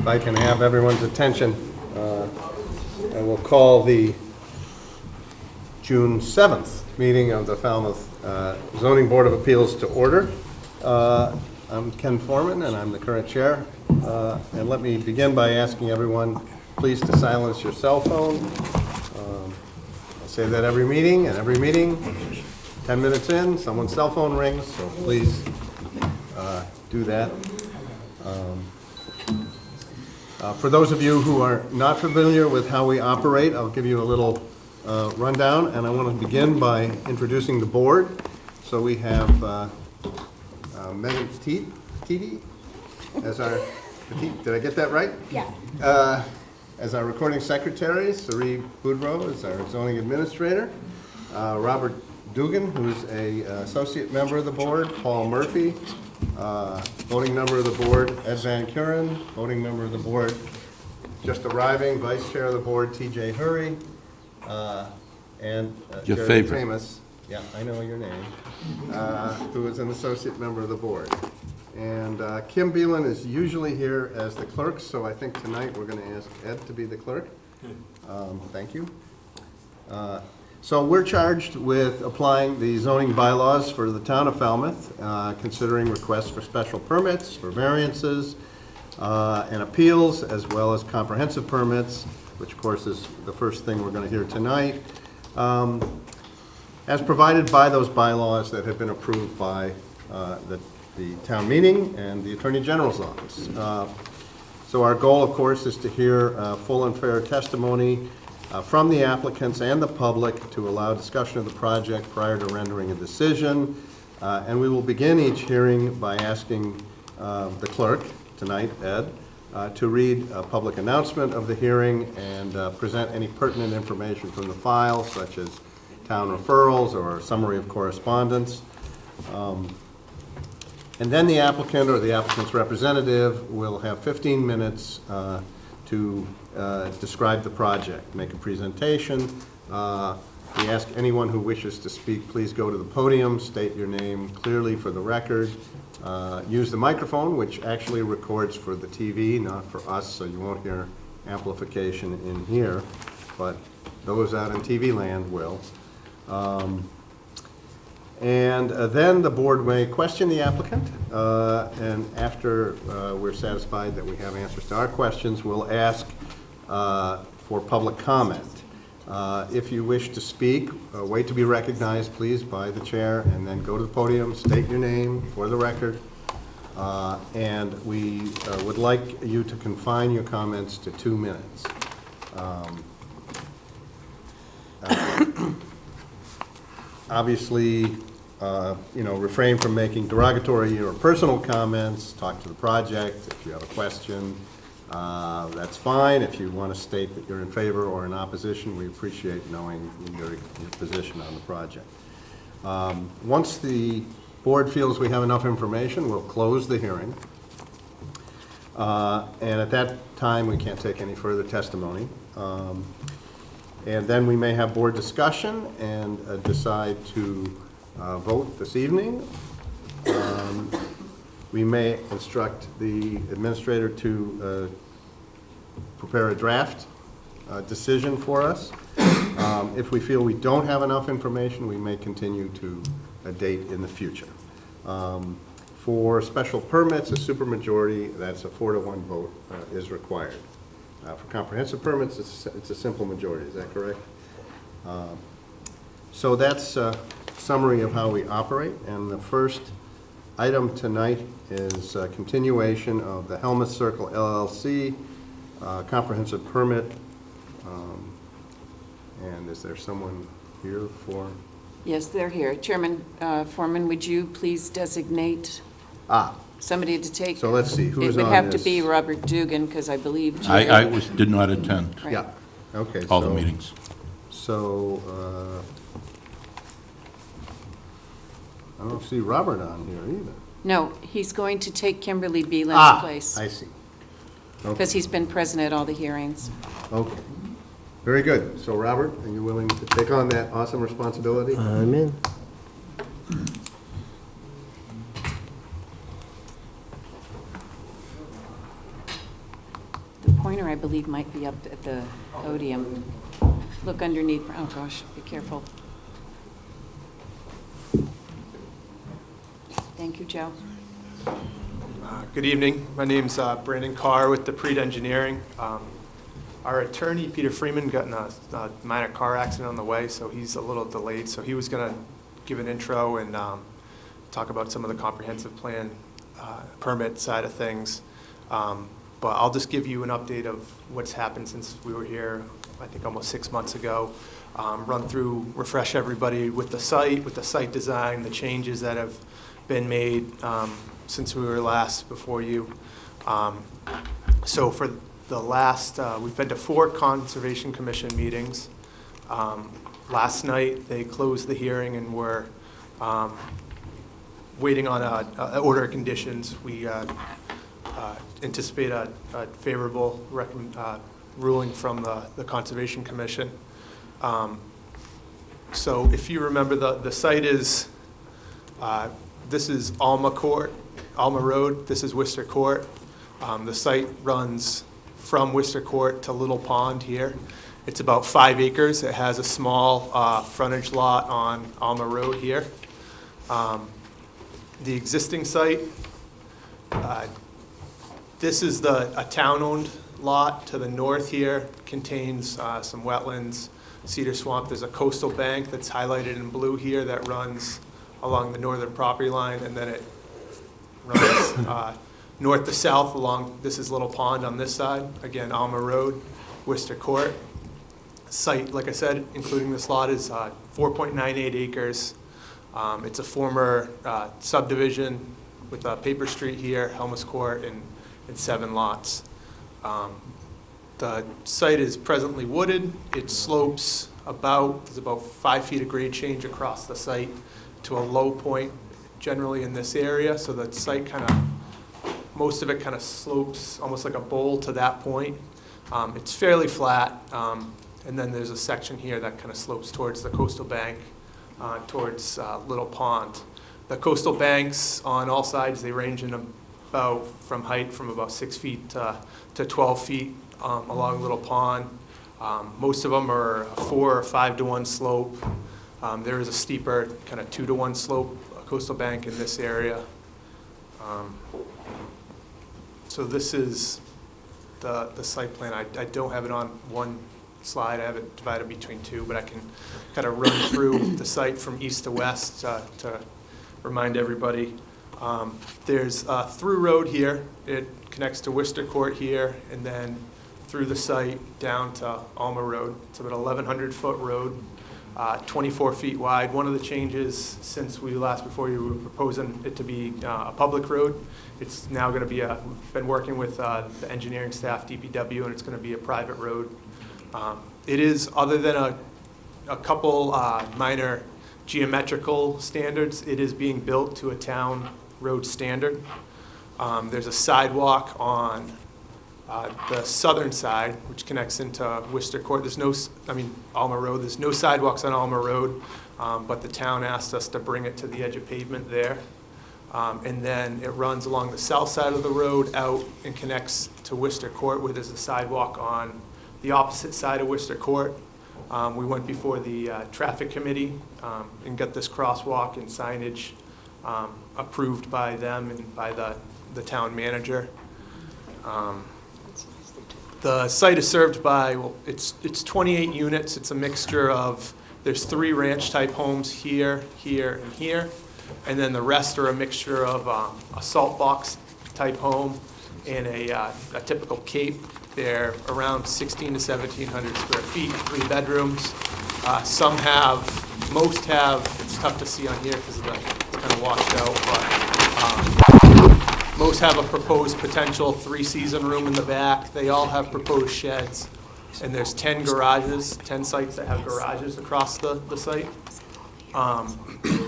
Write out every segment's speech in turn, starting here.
If I can have everyone's attention, I will call the June 7th meeting of the Falmouth Zoning Board of Appeals to order. I'm Ken Foreman, and I'm the current chair. And let me begin by asking everyone, please, to silence your cell phone. I say that every meeting, 10 minutes in, someone's cell phone rings, so please do that. For those of you who are not familiar with how we operate, I'll give you a little rundown, and I want to begin by introducing the board. So we have Megan Titi as our, did I get that right? Yeah. As our recording secretary, Sari Boudreau is our zoning administrator, Robert Dugan, who's a associate member of the board, Paul Murphy, voting member of the board, Ed Van Kuren, voting member of the board, just arriving, vice chair of the board, TJ Hurry, and Your Jerry favorite. Tamas, yeah, I know your name, who is an associate member of the board. And Kim Beelan is usually here as the clerk, so I think tonight we're going to ask Ed to be the clerk. Thank you. So we're charged with applying the zoning bylaws for the town of Falmouth, considering requests for special permits, for variances, and appeals, as well as comprehensive permits, which of course is the first thing we're going to hear tonight, as provided by those bylaws that have been approved by the town meeting and the Attorney General's office. So our goal, of course, is to hear full and fair testimony from the applicants and the public to allow discussion of the project prior to rendering a decision. And we will begin each hearing by asking the clerk, tonight, Ed, to read a public announcement of the hearing and present any pertinent information from the file, such as town referrals or a summary of correspondence. And then the applicant or the applicant's representative will have 15 minutes to describe the project, make a presentation. We ask anyone who wishes to speak, please go to the podium, state your name clearly for the record. Use the microphone, which actually records for the TV, not for us, so you won't hear amplification in here, but those out in TV land will. And then the board may question the applicant, and after we're satisfied that we have answers to our questions, we'll ask for public comment. If you wish to speak, wait to be recognized, please, by the chair, and then go to the podium, state your name for the record. And we would like you to confine your comments to 2 minutes. Obviously, refrain from making derogatory or personal comments. Talk to the project. If you have a question, that's fine. If you want to state that you're in favor or in opposition, we appreciate knowing your position on the project. Once the board feels we have enough information, we'll close the hearing. And at that time, we can't take any further testimony. And then we may have board discussion and decide to vote this evening. We may instruct the administrator to prepare a draft decision for us. If we feel we don't have enough information, we may continue to a date in the future. For special permits, a supermajority, that's a 4-to-1 vote, is required. For comprehensive permits, it's a simple majority. Is that correct? So that's a summary of how we operate. And the first item tonight is a continuation of the Helmuth Circle LLC comprehensive permit. And is there someone here for? Yes, they're here. Chairman Foreman, would you please designate somebody to take? So let's see, who's on this? It would have to be Robert Dugan, because I believe Jerry. I did not attend Right. Yeah, okay. all the meetings. So, I don't see Robert on here either. No, he's going to take Kimberly Beelan's place, I see. because he's been present at all the hearings. Okay. Very good. So, Robert, are you willing to take on that awesome responsibility? I'm in. Pointer, I believe, might be up at the podium. Look underneath. Oh, gosh, be careful. Thank you, Joe. Good evening. My name's Brandon Carr with DePreet Engineering. Our attorney, Peter Freeman, got in a minor car accident on the way, so he's a little delayed. So he was going to give an intro and talk about some of the comprehensive plan permit side of things. But I'll just give you an update of what's happened since we were here, I think almost 6 months ago. Run through, refresh everybody with the site design, the changes that have been made since we were last before you. So for the last, we've been to 4 Conservation Commission meetings. Last night, they closed the hearing and we're waiting on an order of conditions. We anticipate a favorable ruling from the Conservation Commission. So if you remember, the site is, this is Alma Road, this is Worcester Court. The site runs from Worcester Court to Little Pond here. It's about 5 acres. It has a small frontage lot on Alma Road here. The existing site, this is a town-owned lot to the north here, contains some wetlands, cedar swamp. There's a coastal bank that's highlighted in blue here that runs along the northern property line, and then it runs north to south along, this is Little Pond on this side, again, Alma Road, Worcester Court. Site, like I said, including this lot, is 4.98 acres. It's a former subdivision with Paper Street here, Helmus Court, and 7 lots. The site is presently wooded. It slopes there's about 5 feet of grade change across the site to a low point generally in this area. So the site most of it kind of slopes almost like a bowl to that point. It's fairly flat. And then there's a section here that kind of slopes towards the coastal bank, towards Little Pond. The coastal banks on all sides, they range in from height from about 6 feet to 12 feet along Little Pond. Most of them are a 4 or 5 to 1 slope. There is a steeper kind of 2 to 1 slope coastal bank in this area. So this is the site plan. I don't have it on one slide. I have it divided between 2, but I can kind of run through the site from east to west to remind everybody. There's a through road here. It connects to Worcester Court here, and then through the site down to Alma Road. It's about 1,100-foot road, 24 feet wide. One of the changes since we last before you were proposing it to be a public road. It's now going to be we've been working with the engineering staff, DPW, and it's going to be a private road. It is, other than a couple minor geometrical standards, it is being built to a town road standard. There's a sidewalk on the southern side, which connects into Worcester Court. Alma Road. There's no sidewalks on Alma Road, but the town asked us to bring it to the edge of pavement there. And then it runs along the south side of the road out and connects to Worcester Court, where there's a sidewalk on the opposite side of Worcester Court. We went before the traffic committee and got this crosswalk and signage approved by them and by the town manager. The site is served by, it's 28 units. It's a mixture of, there's 3 ranch-type homes here, here, and here. And then the rest are a mixture of a salt box-type home and a typical cape. They're around 1,600 to 1,700 square feet, 3 bedrooms. Most have, it's tough to see on here because it's kind of washed out, but most have a proposed potential 3-season room in the back. They all have proposed sheds. And there's 10 garages, 10 sites that have garages across the site.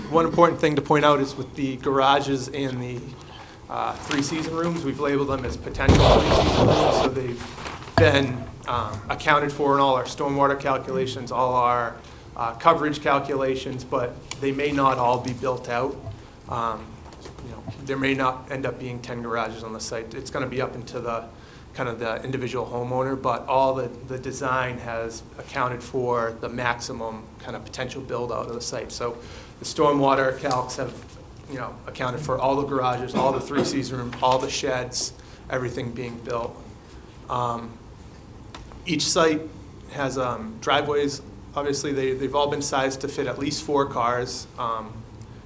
One important thing to point out is with the garages and the 3-season rooms, we've labeled them as potential 3-season rooms, so they've been accounted for in all our stormwater calculations, all our coverage calculations, but they may not all be built out. There may not end up being 10 garages on the site. It's going to be up into the kind of the individual homeowner, but all the design has accounted for the maximum kind of potential build out of the site. So the stormwater calcs have, accounted for all the garages, all the 3C rooms, all the sheds, everything being built. Each site has driveways. Obviously, they've all been sized to fit at least 4 cars.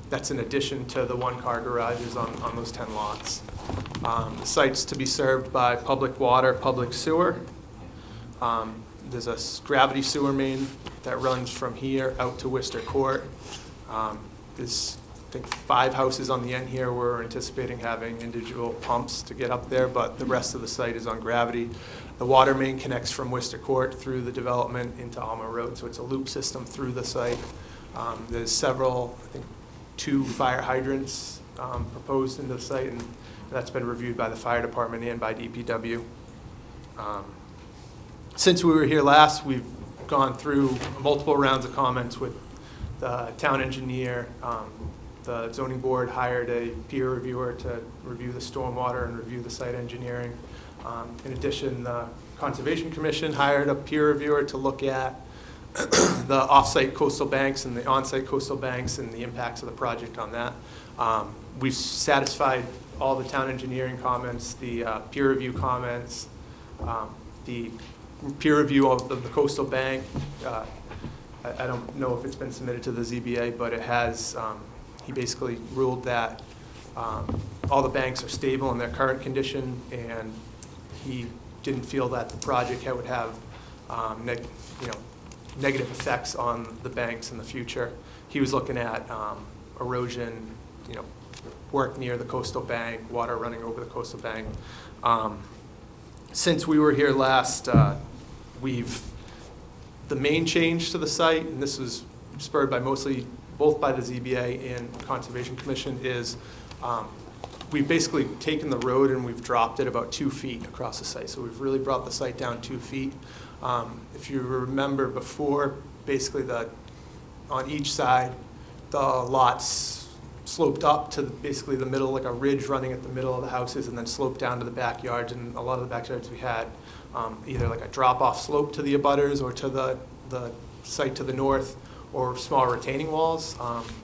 That's in addition to the 1-car garages on those 10 lots. The site's to be served by public water, public sewer. There's a gravity sewer main that runs from here out to Worcester Court. There's, I think, 5 houses on the end here. We're anticipating having individual pumps to get up there, but the rest of the site is on gravity. The water main connects from Worcester Court through the development into Alma Road, so it's a loop system through the site. There's several, I think, 2 fire hydrants proposed into the site, and that's been reviewed by the fire department and by DPW. Since we were here last, we've gone through multiple rounds of comments with the town engineer. The zoning board hired a peer reviewer to review the stormwater and review the site engineering. In addition, the Conservation Commission hired a peer reviewer to look at the off-site coastal banks and the on-site coastal banks and the impacts of the project on that. We've satisfied all the town engineering comments, the peer review comments, the peer review of the coastal bank. I don't know if it's been submitted to the ZBA, but it has. He basically ruled that all the banks are stable in their current condition, and he didn't feel that the project would have negative effects on the banks in the future. He was looking at erosion, work near the coastal bank, water running over the coastal bank. Since we were here last, the main change to the site, and this was spurred by both by the ZBA and Conservation Commission, is we've basically taken the road and we've dropped it about 2 feet across the site. So we've really brought the site down 2 feet. If you remember before, basically on each side, the lots sloped up to basically the middle, like a ridge running at the middle of the houses, and then sloped down to the backyards. And a lot of the backyards we had either like a drop-off slope to the abutters or to the site to the north, or small retaining walls.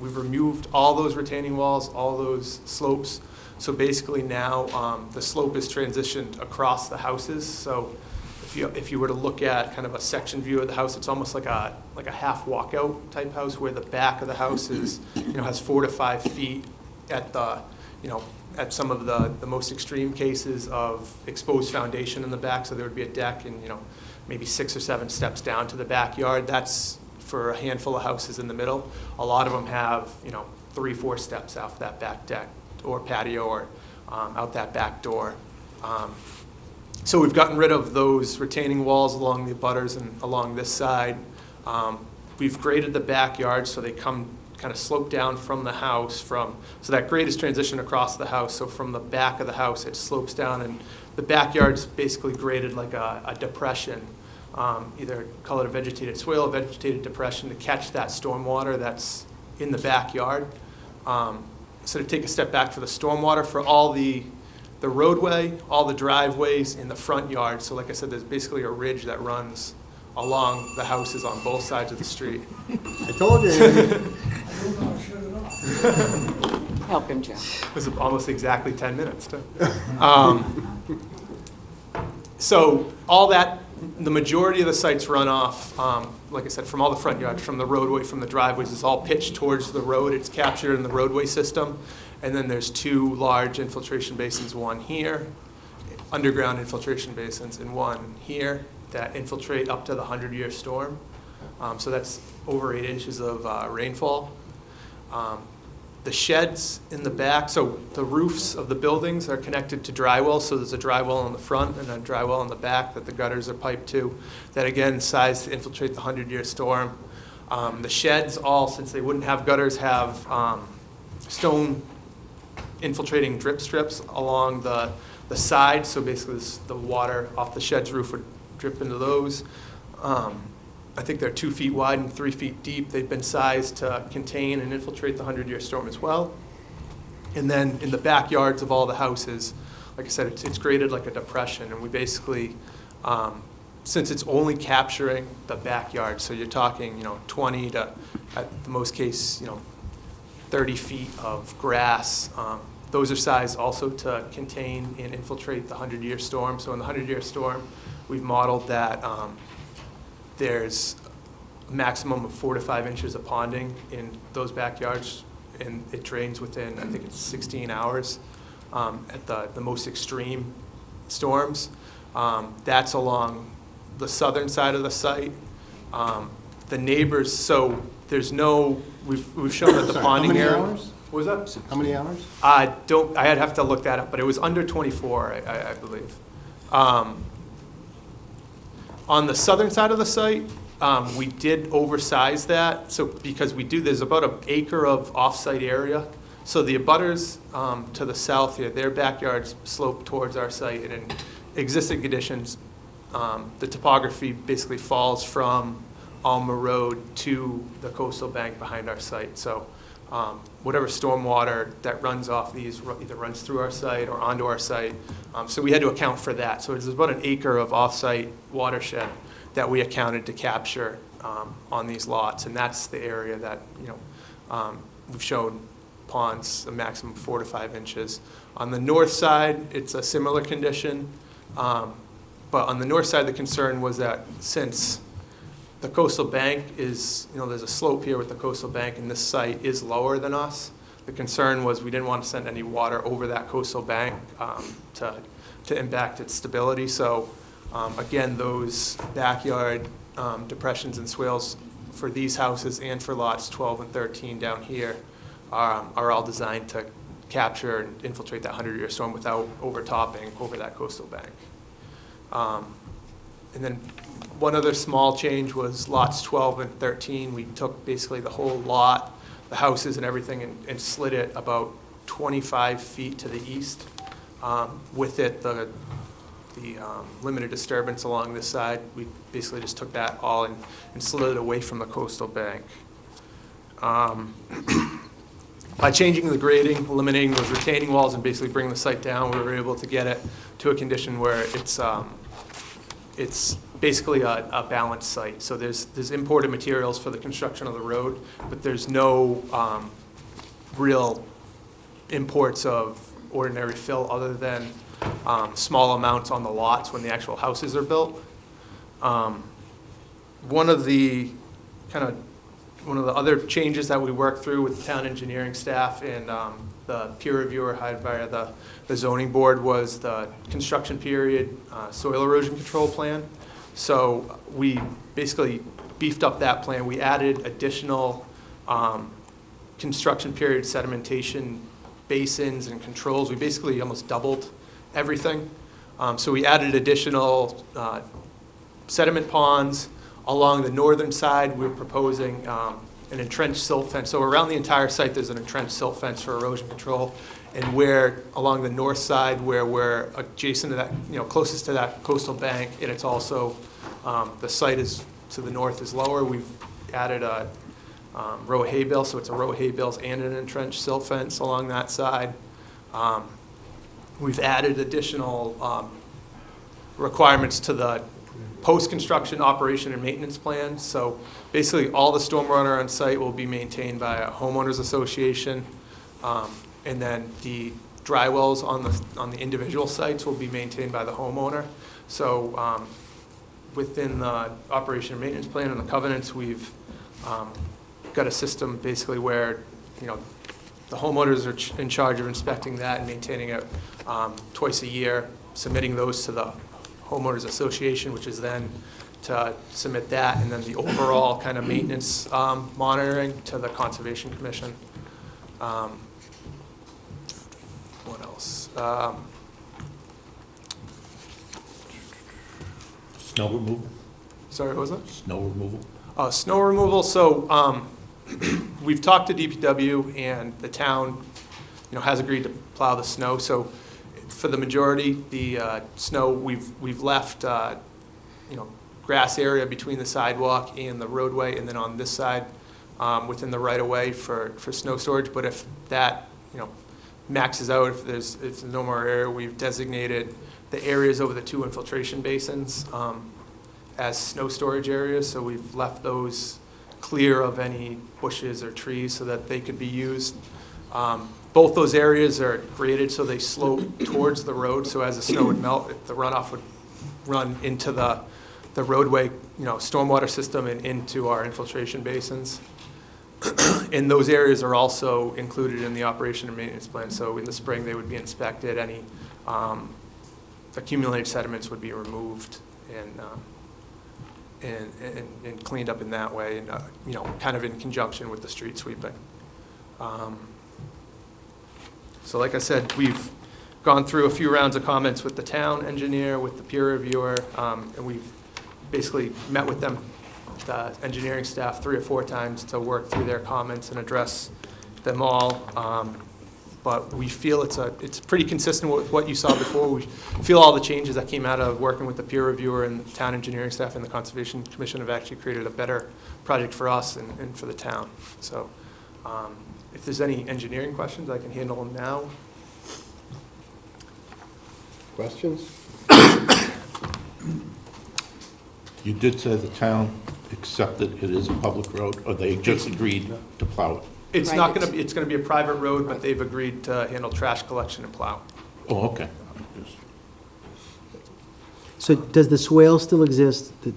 We've removed all those retaining walls, all those slopes. So basically now the slope is transitioned across the houses. So if you were to look at kind of a section view of the house, it's almost like a half walkout type house, where the back of the house is, has 4 to 5 feet at the, at some of the most extreme cases of exposed foundation in the back. So there would be a deck and, maybe 6 or 7 steps down to the backyard. That's for a handful of houses in the middle. A lot of them have, 3, 4 steps off that back deck or patio or out that back door. So we've gotten rid of those retaining walls along the abutters and along this side. We've graded the backyard so they come kind of slope down from the house so that grade is transitioned across the house. So from the back of the house, it slopes down, and the backyard's basically graded like a depression. Either call it a vegetated swale, a vegetated depression, to catch that stormwater that's in the backyard. So to take a step back for the stormwater, for all the roadway, all the driveways in the front yard. So like I said, there's basically a ridge that runs along the houses on both sides of the street. I told you. Help him, Joe. It was almost exactly 10 minutes, too. So all that, the majority of the site's runoff, like I said, from all the front yards, from the roadway, from the driveways, is all pitched towards the road. It's captured in the roadway system. And then there's 2 large infiltration basins, one here, underground infiltration basins, and one here that infiltrate up to the 100-year storm. So that's over 8 inches of rainfall. The sheds in the back, so the roofs of the buildings are connected to dry wells. So there's a dry well in the front and a dry well in the back that the gutters are piped to. That again, sized to infiltrate the 100-year storm. The sheds all, since they wouldn't have gutters, have stone infiltrating drip strips along the side. So basically the water off the shed's roof would drip into those. I think they're 2 feet wide and 3 feet deep. They've been sized to contain and infiltrate the 100-year storm as well. And then in the backyards of all the houses, like I said, it's graded like a depression, and we basically, since it's only capturing the backyard, so you're talking, 20 to, at the most case, 30 feet of grass. Those are sized also to contain and infiltrate the 100-year storm. So in the 100-year storm, we've modeled that there's a maximum of 4 to 5 inches of ponding in those backyards, and it drains within, I think it's 16 hours at the most extreme storms. That's along the southern side of the site. The neighbors, so there's no, we've shown that the Sorry, ponding area. How many hours? What was that? How many hours? I'd have to look that up, but it was under 24, I believe. On the southern side of the site, we did oversize that, so because there's about an acre of off-site area. So the abutters to the south here, their backyards slope towards our site, and in existing conditions, the topography basically falls from Alma Road to the coastal bank behind our site. So whatever stormwater that runs off these either runs through our site or onto our site. So we had to account for that. So it's about an acre of off-site watershed that we accounted to capture on these lots, and that's the area that we've shown ponds a maximum of 4 to 5 inches. On the north side, it's a similar condition, but on the north side, the concern was that since the coastal bank is, there's a slope here with the coastal bank, and this site is lower than us. The concern was we didn't want to send any water over that coastal bank to impact its stability. So again, those backyard depressions and swales for these houses and for lots 12 and 13 down here are all designed to capture and infiltrate that 100-year storm without overtopping over that coastal bank. And then one other small change was lots 12 and 13. We took basically the whole lot, the houses and everything, and slid it about 25 feet to the east. With it, the limited disturbance along this side, we basically just took that all and slid it away from the coastal bank. By changing the grading, eliminating those retaining walls, and basically bringing the site down, we were able to get it to a condition where it's basically a balanced site. So there's imported materials for the construction of the road, but there's no real imports of ordinary fill other than small amounts on the lots when the actual houses are built. One of the other changes that we worked through with the town engineering staff and the peer reviewer hired by the zoning board was the construction period soil erosion control plan. So we basically beefed up that plan. We added additional construction period sedimentation basins and controls. We basically almost doubled everything. So we added additional sediment ponds. Along the northern side, we're proposing an entrenched silt fence. So around the entire site, there's an entrenched silt fence for erosion control. And where along the north side, where we're adjacent to that, closest to that coastal bank, and it's also the site is to the north is lower. We've added a row of hay bales, so it's a row of hay bales and an entrenched silt fence along that side. We've added additional requirements to the post-construction operation and maintenance plan. So basically all the stormwater on site will be maintained by a homeowners association, and then the dry wells on the individual sites will be maintained by the homeowner. So within the operation and maintenance plan and the covenants, we've got a system basically where the homeowners are in charge of inspecting that and maintaining it twice a year, submitting those to the homeowners association, which is then to submit that, and then the overall kind of maintenance monitoring to the Conservation Commission. What else? Snow removal? Sorry, what was that? Snow removal? Snow removal. So we've talked to DPW, and the town, has agreed to plow the snow. So for the majority, the snow we've left, grass area between the sidewalk and the roadway, and then on this side, within the right of way for snow storage. But if that, maxes out, if there's no more area, we've designated the areas over the 2 infiltration basins as snow storage areas, so we've left those clear of any bushes or trees so that they could be used. Both those areas are graded so they slope towards the road, so as the snow would melt, the runoff would run into the roadway, stormwater system and into our infiltration basins. And those areas are also included in the operation and maintenance plan, so in the spring they would be inspected, any accumulated sediments would be removed and cleaned up in that way, and kind of in conjunction with the street sweeping. So like I said, we've gone through a few rounds of comments with the town engineer, with the peer reviewer, and we've basically met with them, the engineering staff, 3 or 4 times to work through their comments and address them all. But we feel it's pretty consistent with what you saw before. We feel all the changes that came out of working with the peer reviewer and the town engineering staff and the Conservation Commission have actually created a better project for us and for the town. So if there's any engineering questions, I can handle them now. Questions? You did say the town accepted it is a public road, or they just agreed to plow it? It's Right. not going to be, it's going to be a private road, but they've agreed to handle trash collection and plow. Oh, okay. So does the swale still exist? The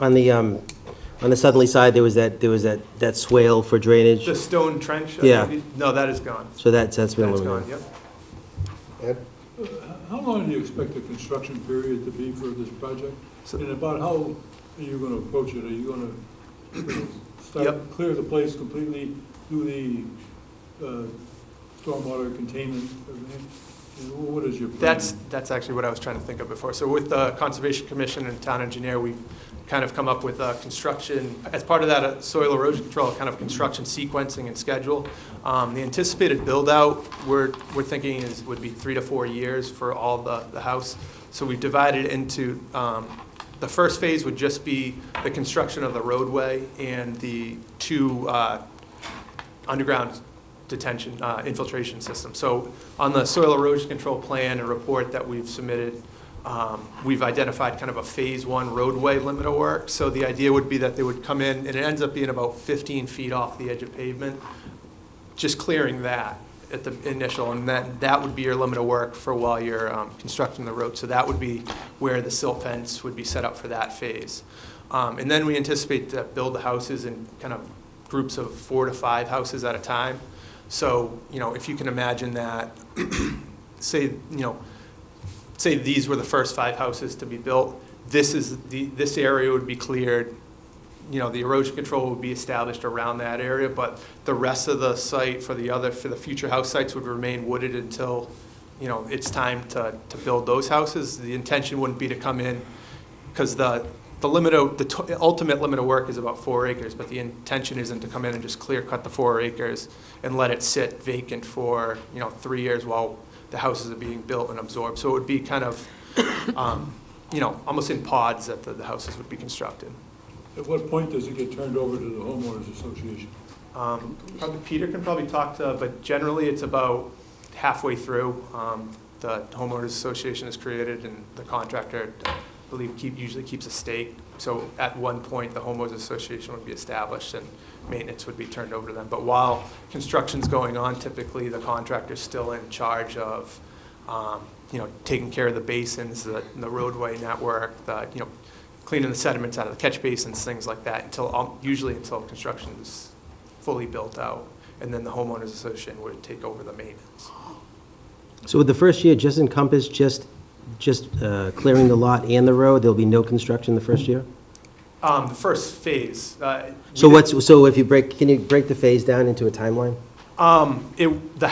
On the southerly side, there was that swale for drainage? the stone trench? Yeah. No, that is gone. So that's been That's gone, eliminated? yep. Ed? How long do you expect the construction period to be for this project? So- And about how are you going to approach it? Are you going to start, Yep. clear the place completely, do the stormwater containment, everything? And what is your plan? That's actually what I was trying to think of before. So with the Conservation Commission and town engineer, we've kind of come up with a construction, as part of that soil erosion control, kind of construction sequencing and schedule. The anticipated build-out, we're thinking would be 3 to 4 years for all the house. So we've divided into, the first phase would just be the construction of the roadway and the 2 underground detention, infiltration system. So on the soil erosion control plan and report that we've submitted, we've identified kind of a phase 1 roadway limit of work. So the idea would be that they would come in, and it ends up being about 15 feet off the edge of pavement, just clearing that at the initial, and that would be your limit of work for while you're constructing the road. So that would be where the silt fence would be set up for that phase. And then we anticipate to build the houses in kind of groups of 4 to 5 houses at a time. So, if you can imagine that, say these were the first 5 houses to be built, this area would be cleared, the erosion control would be established around that area, but the rest of the site for the future house sites would remain wooded until, it's time to build those houses. The intention wouldn't be to come in, because the ultimate limit of work is about 4 acres, but the intention isn't to come in and just clear cut the 4 acres and let it sit vacant for 3 years while the houses are being built and absorbed. So it would be kind of almost in pods that the houses would be constructed. At what point does it get turned over to the homeowners association? Probably Peter can probably talk to, but generally it's about halfway through. The homeowners association is created, and the contractor, I believe, usually keeps a stake. So at one point, the homeowners association would be established and maintenance would be turned over to them. But while construction's going on, typically the contractor's still in charge of, taking care of the basins, the roadway network, cleaning the sediments out of the catch basins, things like that, usually until construction is fully built out. And then the homeowners association would take over the maintenance. So would the first year just encompass just clearing the lot and the road? There'll be no construction the first year? The first phase. So if you can you break the phase down into a timeline? The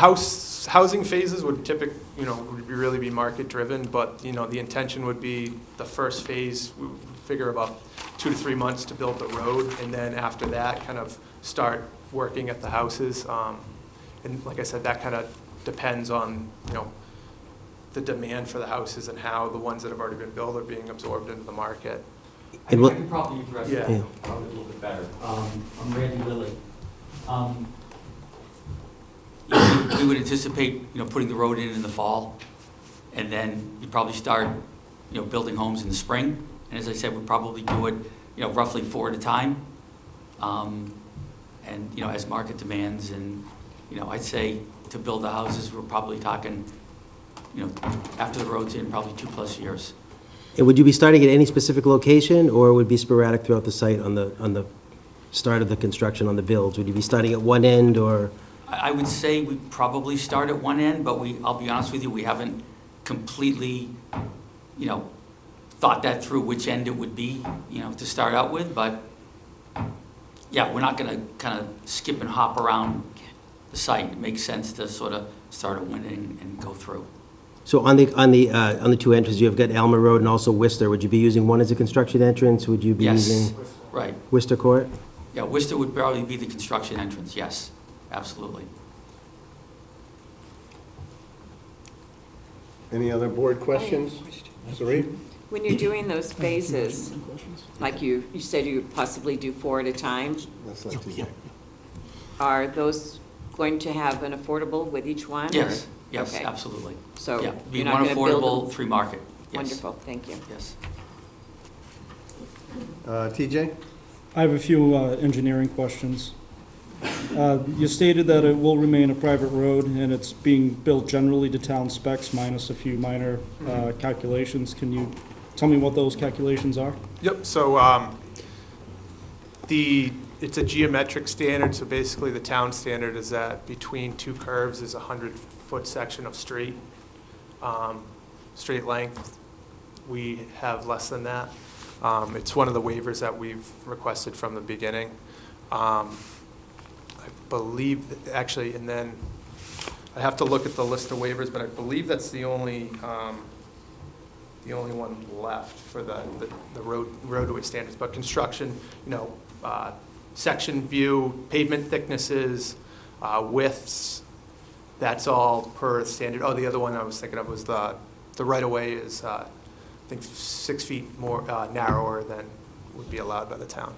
housing phases would typically, would really be market driven, but, the intention would be the first phase, we would figure about 2 to 3 months to build the road, and then after that, kind of start working at the houses. And like I said, that kind of depends on, the demand for the houses and how the ones that have already been built are being absorbed into the market. I can probably address Yeah. that probably a little bit better. I'm Randy Lilly. we would anticipate, putting the road in the fall, and then you probably start, building homes in the spring. And as I said, we'd probably do it, roughly 4 at a time. And, as market demands, and, I'd say to build the houses, we're probably talking, after the road's in, probably 2+ years. And would you be starting at any specific location, or would it be sporadic throughout the site on the start of the construction, on the builds? Would you be starting at one end, or? I would say we probably start at one end, but I'll be honest with you, we haven't completely, thought that through which end it would be, to start out with, but yeah, we're not gonna kind of skip and hop around the site. It makes sense to sort of start at one end and go through. So on the two entrances, you've got Alma Road and also Worcester. Would you be using one as a construction entrance? Would you be Yes, using right. Worcester Court? Yeah, Worcester would probably be the construction entrance, yes, absolutely. Any other board questions? Sari? When you're doing those phases, like you said you possibly do 4 at a time, That's not TJ. are those going to have an affordable with each one? or- Yes, yes, Okay. absolutely. So Yeah, be you're not one going to build affordable, them? 3 market. Yes. Wonderful, thank you. Yes. TJ? I have a few engineering questions. You stated that it will remain a private road, and it's being built generally to town specs minus a few minor calculations. Can you tell me what those calculations are? Yep, so it's a geometric standard, so basically the town standard is that between 2 curves is a 100-foot section of straight length. We have less than that. It's one of the waivers that we've requested from the beginning. I believe, actually, and then I have to look at the list of waivers, but I believe that's the only one left for the roadway standards. But construction, section view, pavement thicknesses, widths, that's all per standard. Oh, the other one I was thinking of was the right-of-way is, I think, 6 feet more narrower than would be allowed by the town.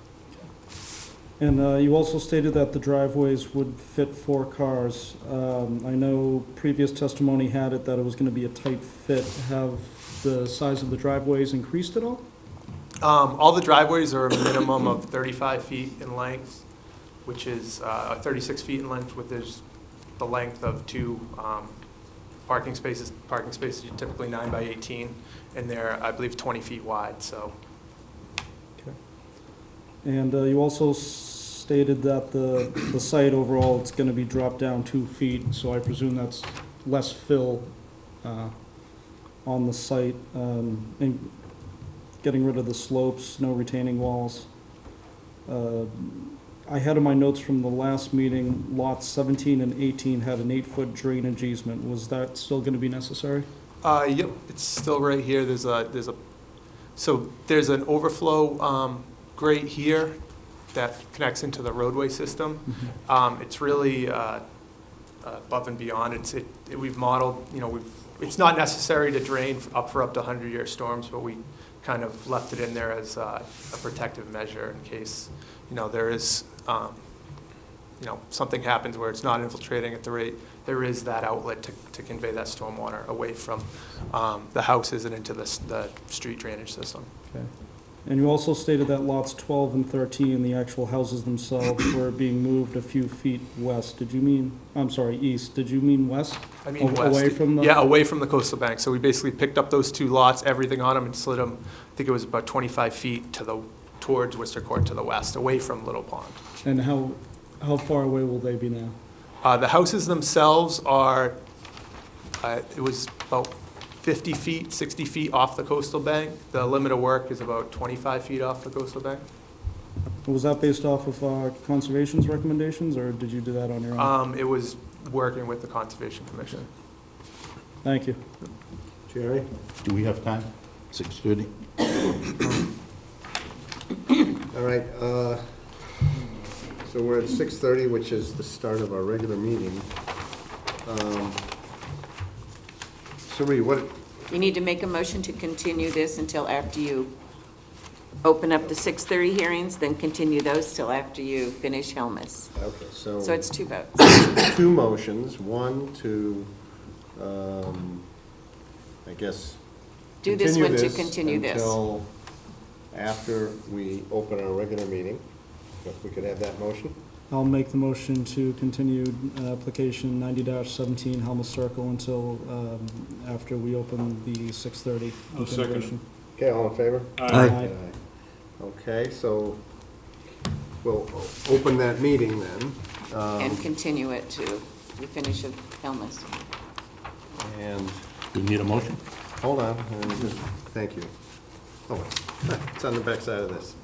And you also stated that the driveways would fit 4 cars. I know previous testimony had it that it was going to be a tight fit. Have the size of the driveways increased at all? All the driveways are a minimum of 35 feet in length, which is 36 feet in length, with the length of 2 parking spaces. Parking spaces are typically 9 by 18, and they're, I believe, 20 feet wide, so. And you also stated that the site overall, it's going to be dropped down 2 feet, so I presume that's less fill on the site, and getting rid of the slopes, no retaining walls. I had in my notes from the last meeting, lots 17 and 18 had an 8-foot drainage easement. Was that still going to be necessary? Yep, it's still right here. There's an overflow grate here that connects into the roadway system. It's really above and beyond. We've modeled, it's not necessary to drain up to 100-year storms, but we kind of left it in there as a protective measure in case, there is, something happens where it's not infiltrating at the rate. There is that outlet to convey that stormwater away from the houses and into the street drainage system. Okay. And you also stated that lots 12 and 13, the actual houses themselves, were being moved a few feet west. Did you mean, I'm sorry, east? Did you mean west? I mean west. Away from the? Yeah, away from the coastal bank. So we basically picked up those 2 lots, everything on them, and slid them, I think it was about 25 feet towards Worcester Court to the west, away from Little Pond. And how far away will they be now? The houses themselves are, it was about 50 feet, 60 feet off the coastal bank. The limit of work is about 25 feet off the coastal bank. Was that based off of Conservation's recommendations, or did you do that on your own? It was working with the Conservation Commission. Thank you. Jerry? Do we have time? 6:30? All right, so we're at 6:30, which is the start of our regular meeting. Sari, what, You need to make a motion to continue this until after you open up the 6:30 hearings, then continue those till after you finish Helmus. Okay, So it's 2 votes. two motions, one to, I guess. Do this one to this continue this. Until after we open our regular meeting. If we could have that motion? I'll make the motion to continue application 90-17 Helmut Circle until after we open the 6:30 I'll second it. continuation. Okay, all in favor? Aye. Okay, so we'll open that meeting then. And continue it to the finish of Helmus. And, Do you need a motion? hold on, thank you. Oh, it's on the back side of this.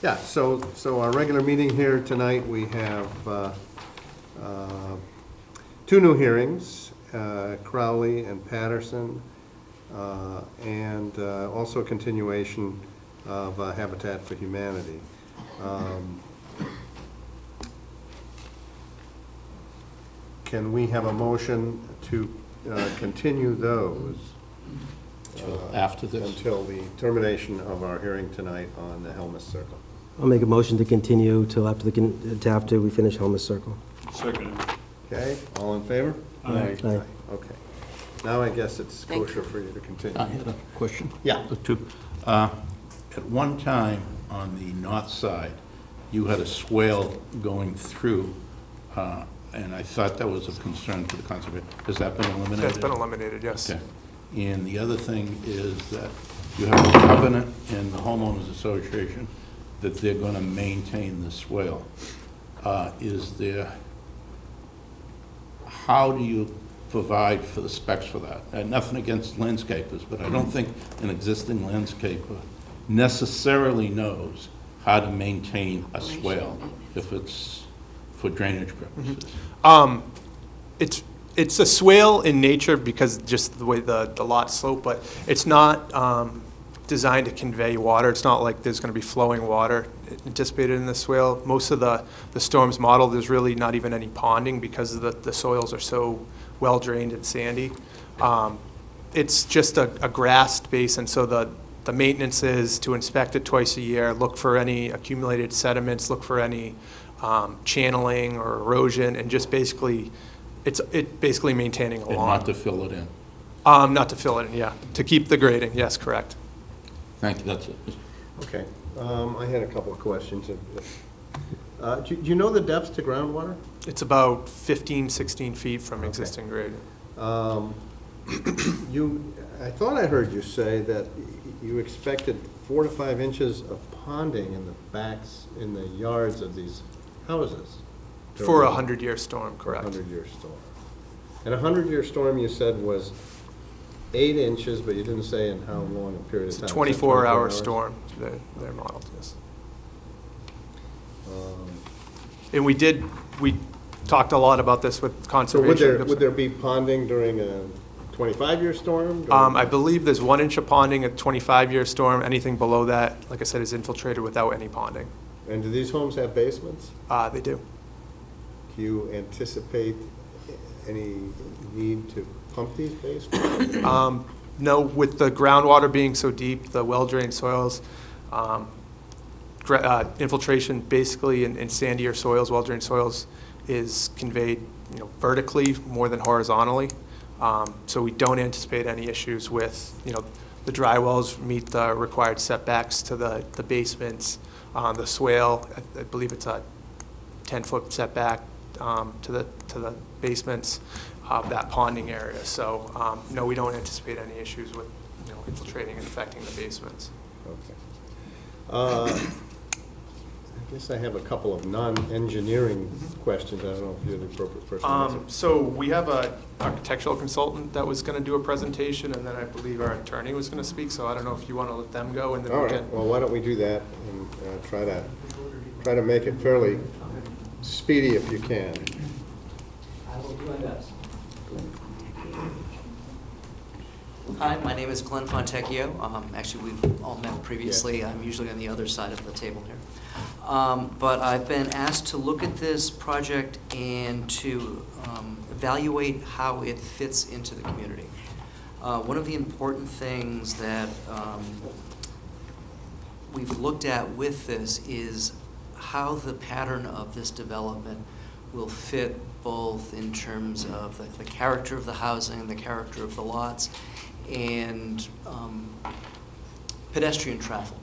Yeah, so our regular meeting here tonight, we have 2 new hearings, Crowley and Patterson, and also a continuation of Habitat for Humanity. Can we have a motion to continue those After this? until the termination of our hearing tonight on the Helmus Circle? I'll make a motion to continue till after after we finish Helmut Circle. Second. Okay, all in favor? Aye. Aye. Okay. Now I guess it's Thank kosher for you to continue. I had a question. Yeah. The two. At one time, on the north side, you had a swale going through, and I thought that was of concern to the conservation. Has that been eliminated? That's been eliminated, yes. Okay. And the other thing is that you have a covenant in the homeowners association that they're going to maintain the swale. How do you provide for the specs for that? And nothing against landscapers, but I don't think an existing landscaper necessarily knows how to maintain a swale if it's for drainage purposes. It's a swale in nature because just the way the lot slope, but it's not designed to convey water. It's not like there's going to be flowing water anticipated in the swale. Most of the storms modeled, there's really not even any ponding because the soils are so well drained and sandy. It's just a grassed basin, so the maintenance is to inspect it twice a year, look for any accumulated sediments, look for any channeling or erosion, and just basically, it's basically maintaining a And lawn. not to fill it in. Not to fill it in, yeah. To keep the grading, yes, correct. Thank you, that's it. Okay. I had a couple of questions. Do you know the depths to groundwater? It's about 15, 16 feet from existing grade. I thought I heard you say that you expected 4 to 5 inches of ponding in the backs, in the yards of these houses. For a 100-year storm, correct. 100-year storm. And a 100-year storm, you said, was 8 inches, but you didn't say in how long a period of It's a time. 24-hour storm, they're modeled, yes. And we talked a lot about this with So conservation. would there be ponding during a 25-year storm? I believe there's 1 inch of ponding at 25-year storm. Anything below that, like I said, is infiltrated without any ponding. And do these homes have basements? They do. Do you anticipate any need to pump these basements? No, with the groundwater being so deep, the well-drained soils, infiltration basically in sandier soils, well-drained soils, is conveyed, vertically more than horizontally. So we don't anticipate any issues with, the dry wells meet the required setbacks to the basements. The swale, I believe it's a 10-foot setback to the basements of that ponding area. So no, we don't anticipate any issues with infiltrating and affecting the basements. Okay. I guess I have a couple of non-engineering questions. I don't know if you're the appropriate person to answer. So we have an architectural consultant that was going to do a presentation, and then I believe our attorney was going to speak. So I don't know if you want to let them go, and then All we right, can. well, why don't we do that and try to make it fairly speedy if you can. I will do my best. Hi, my name is Glenn Fontecchio. Actually, we've all met previously. I'm usually on the other side of the table here. But I've been asked to look at this project and to evaluate how it fits into the community. One of the important things that we've looked at with this is how the pattern of this development will fit both in terms of the character of the housing, the character of the lots, and pedestrian travel.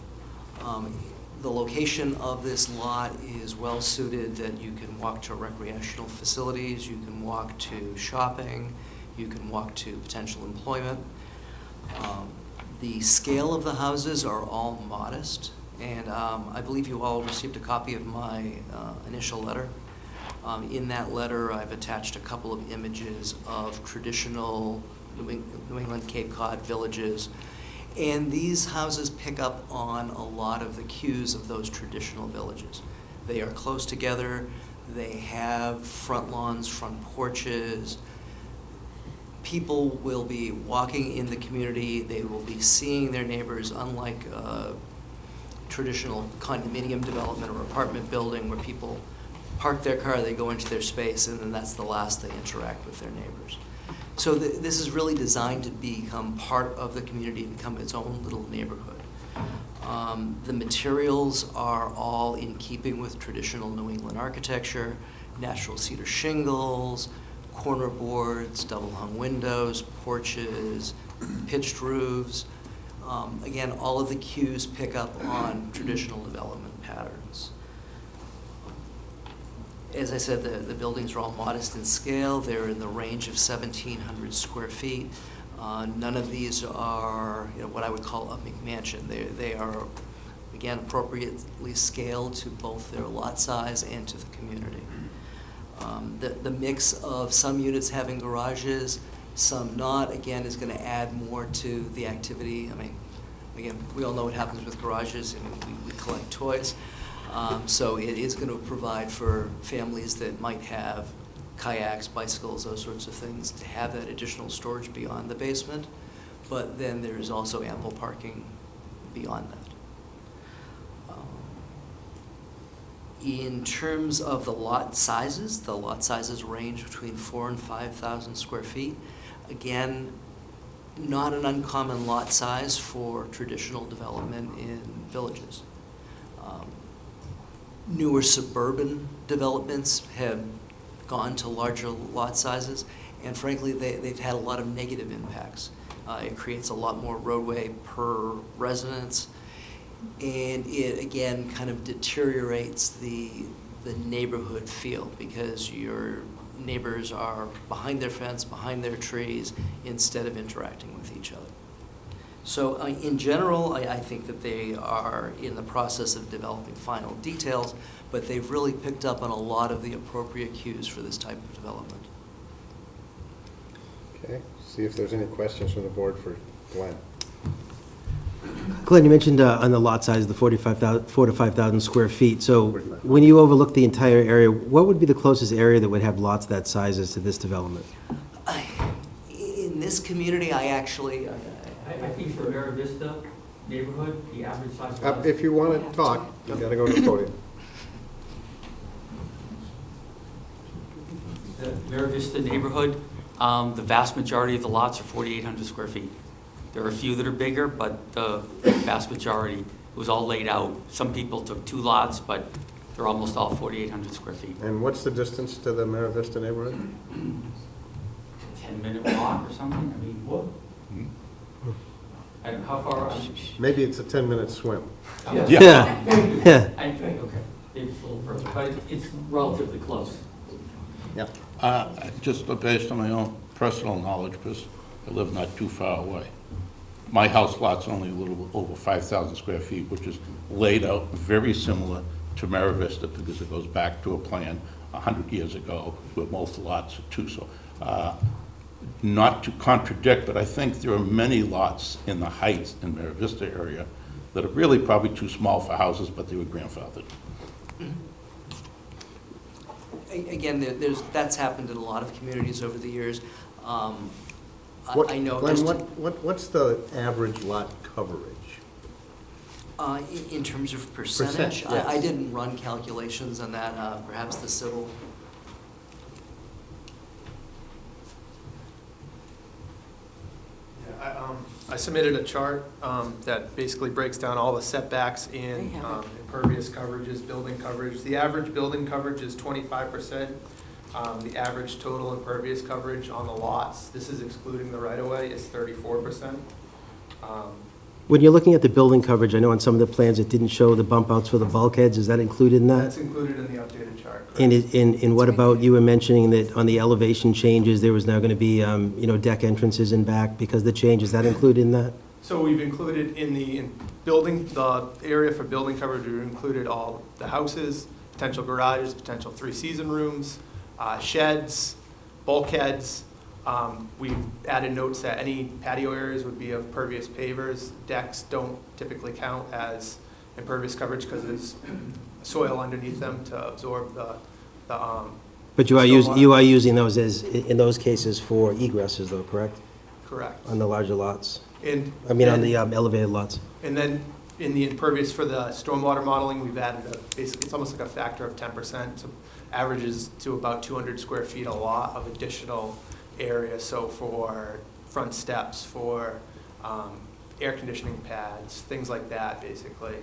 The location of this lot is well-suited that you can walk to recreational facilities, you can walk to shopping, you can walk to potential employment. The scale of the houses are all modest, and I believe you all received a copy of my initial letter. In that letter, I've attached a couple of images of traditional New England Cape Cod villages. And these houses pick up on a lot of the cues of those traditional villages. They are close together, they have front lawns, front porches. People will be walking in the community, they will be seeing their neighbors, unlike traditional condominium development or apartment building where people park their car, they go into their space, and then that's the last they interact with their neighbors. So this is really designed to become part of the community, become its own little neighborhood. The materials are all in keeping with traditional New England architecture, natural cedar shingles, corner boards, double-hung windows, porches, pitched roofs. Again, all of the cues pick up on traditional development patterns. As I said, the buildings are all modest in scale. They're in the range of 1,700 square feet. None of these are what I would call a McMansion. They are, again, appropriately scaled to both their lot size and to the community. The mix of some units having garages, some not, again, is going to add more to the activity. I mean, again, we all know what happens with garages. I mean, we collect toys. So it is going to provide for families that might have kayaks, bicycles, those sorts of things, to have that additional storage beyond the basement. But then there's also ample parking beyond that. In terms of the lot sizes range between 4,000 and 5,000 square feet. Again, not an uncommon lot size for traditional development in villages. Newer suburban developments have gone to larger lot sizes, and frankly, they've had a lot of negative impacts. It creates a lot more roadway per residence, and it, again, kind of deteriorates the neighborhood feel because your neighbors are behind their fence, behind their trees, instead of interacting with each other. So in general, I think that they are in the process of developing final details, but they've really picked up on a lot of the appropriate cues for this type of development. Okay, see if there's any questions from the board for Glenn. Glenn, you mentioned on the lot size, the 4 to 5,000 square feet. So 45. when you overlook the entire area, what would be the closest area that would have lots that sizes to this development? In this community, I think for Vera Vista neighborhood, the average size lot. If you want to talk, you got to go to the podium. The Vera Vista neighborhood, the vast majority of the lots are 4,800 square feet. There are a few that are bigger, but the vast majority, it was all laid out. Some people took 2 lots, but they're almost all 4,800 square feet. And what's the distance to the Mara Vista neighborhood? 10-minute walk or something, I mean, what? And how far? Maybe it's a 10-minute swim. Yeah. Yeah. I think, okay, it's a little further, but it's relatively close. Yeah. Just based on my own personal knowledge, because I live not too far away. My house lot's only a little over 5,000 square feet, which is laid out very similar to Mara Vista because it goes back to a plan 100 years ago where most lots are 2. So not to contradict, but I think there are many lots in the Heights in Mara Vista area that are really probably too small for houses, but they were grandfathered. Again, that's happened in a lot of communities over the years. I know. Glenn, what's the average lot coverage? In terms of percentage, Yes. I didn't run calculations on that. Perhaps the civil. I submitted a chart that basically breaks down all the setbacks They in have impervious coverages, building coverage. The average building coverage is 25%. The average total impervious coverage on the lots, this is excluding the right-of-way, is 34%. When you're looking at the building coverage, I know on some of the plans it didn't show the bump outs for the bulkheads, is that included in that? That's included in the updated chart. correct? And what about, you were mentioning that on the elevation changes, there was now going to be, deck entrances in back because of the change, is that included in that? So we've included in building, the area for building coverage, we've included all the houses, potential garages, potential three-season rooms, sheds, bulkheads. We've added notes that any patio areas would be of pervious pavers. Decks don't typically count as impervious coverage because there's soil underneath them to absorb the But you are stormwater. using those as, in those cases, for egresses though, correct? Correct. On the larger lots? And On the elevated lots? And then in the impervious for the stormwater modeling, we've added basically, it's almost like a factor of 10%, so averages to about 200 square feet a lot of additional area. So for front steps, for air conditioning pads, things like that, basically.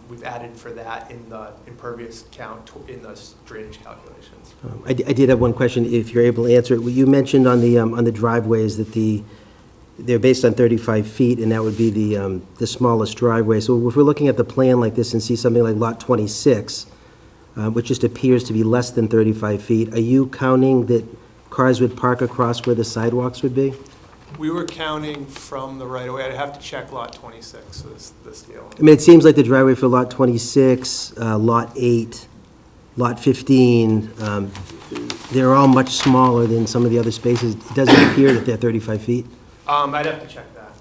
We've added for that in the impervious count in the drainage calculations. I did have one question, if you're able to answer it. You mentioned on the driveways that they're based on 35 feet, and that would be the smallest driveway. So if we're looking at the plan like this and see something like Lot 26, which just appears to be less than 35 feet, are you counting that cars would park across where the sidewalks would be? We were counting from the right-of-way. I'd have to check Lot 26, this deal. I mean, it seems like the driveway for Lot 26, Lot 8, Lot 15, they're all much smaller than some of the other spaces. It doesn't appear that they're 35 feet. I'd have to check that.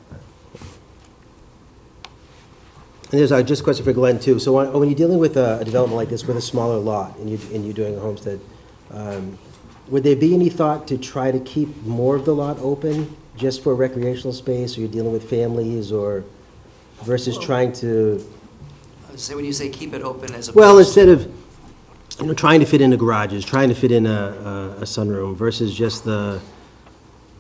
And there's just a question for Glenn, too. So when you're dealing with a development like this with a smaller lot, and you're doing a homestead, would there be any thought to try to keep more of the lot open just for recreational space, or you're dealing with families, or versus trying to, I would say, when you say keep it open as opposed well, instead of, trying to fit into garages, trying to fit in a sunroom versus just the,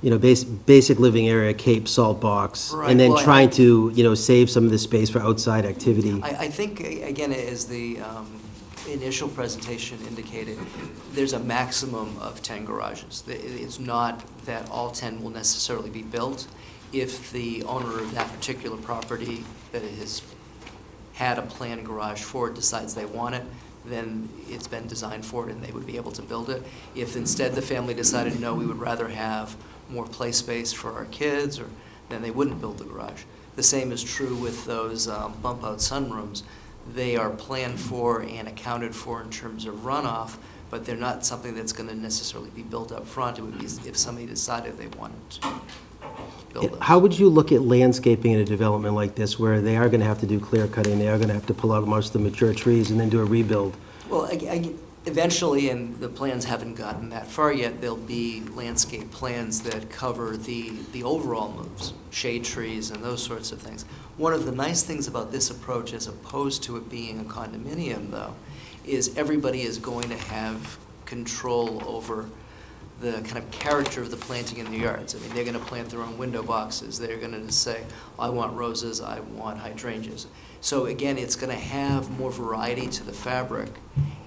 basic living area, cape, salt box, Right, and then well, trying to, save some of the space for outside activity. I think, again, as the initial presentation indicated, there's a maximum of 10 garages. It's not that all 10 will necessarily be built. If the owner of that particular property that has had a planned garage for it decides they want it, then it's been designed for it and they would be able to build it. If instead the family decided, no, we would rather have more play space for our kids, then they wouldn't build the garage. The same is true with those bump-out sunrooms. They are planned for and accounted for in terms of runoff, but they're not something that's going to necessarily be built up front. It would be if somebody decided they wanted to build it. How would you look at landscaping in a development like this, where they are going to have to do clear cutting, they are going to have to pull out most of the mature trees and then do a rebuild? Well, eventually, and the plans haven't gotten that far yet, there'll be landscape plans that cover the overall moves, shade trees and those sorts of things. One of the nice things about this approach, as opposed to it being a condominium, though, is everybody is going to have control over the kind of character of the planting in the yards. I mean, they're going to plant their own window boxes. They're going to say, I want roses, I want hydrangeas. So again, it's going to have more variety to the fabric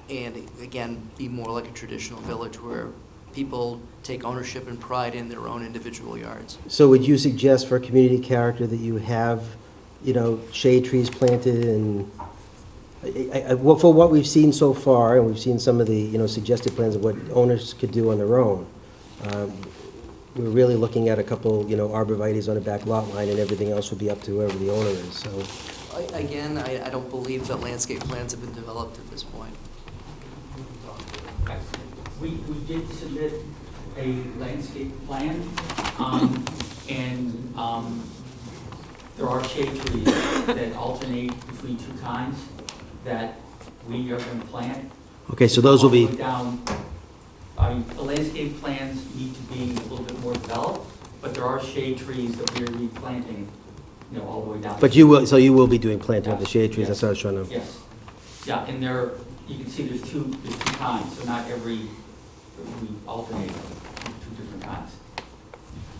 and, again, be more like a traditional village where people take ownership and pride in their own individual yards. So would you suggest for community character that you have, shade trees planted and, well, for what we've seen so far, and we've seen some of the, suggested plans of what owners could do on their own, we're really looking at a couple, arborvitaes on a back lot line, and everything else would be up to whoever the owner is, so. Again, I don't believe that landscape plans have been developed at this point. We did submit a landscape plan, and there are shade trees that alternate between two kinds that we are going to plant. Okay, so those will be, All the way down, the landscape plans need to be a little bit more developed, but there are shade trees that we're replanting, all the way down. but you will be doing planting of the shade trees, that's what I was trying to. Yes. Yeah, and you can see there's two kinds, so not we alternate two different kinds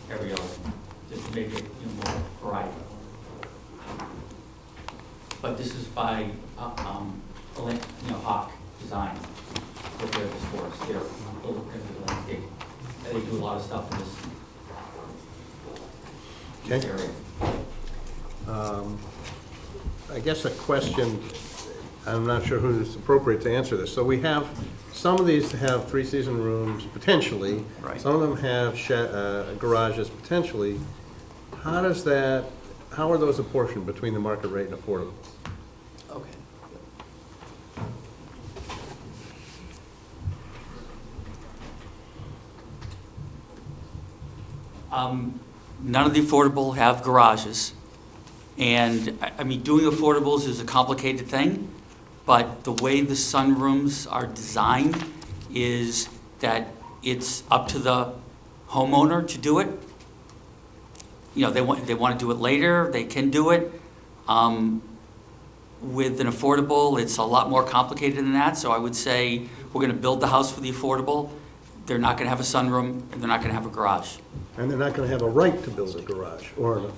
every year, just to make it, more variety. But this is by, Hawk Design, what they're this for, us. They're building the landscape. They do a lot of stuff in this Okay. area. I guess a question, I'm not sure who's appropriate to answer this. So we have, some of these have three-season rooms potentially. Right. Some of them have garages potentially. How are those apportioned between the market rate and affordable? Okay. None of the affordable have garages. And, I mean, doing affordables is a complicated thing, but the way the sunrooms are designed is that it's up to the homeowner to do it. You know, they want to do it later, they can do it. With an affordable, it's a lot more complicated than that, so I would say we're going to build the house for the affordable. They're not going to have a sunroom, and they're not going to have a garage. And they're not going to have a right to build a garage or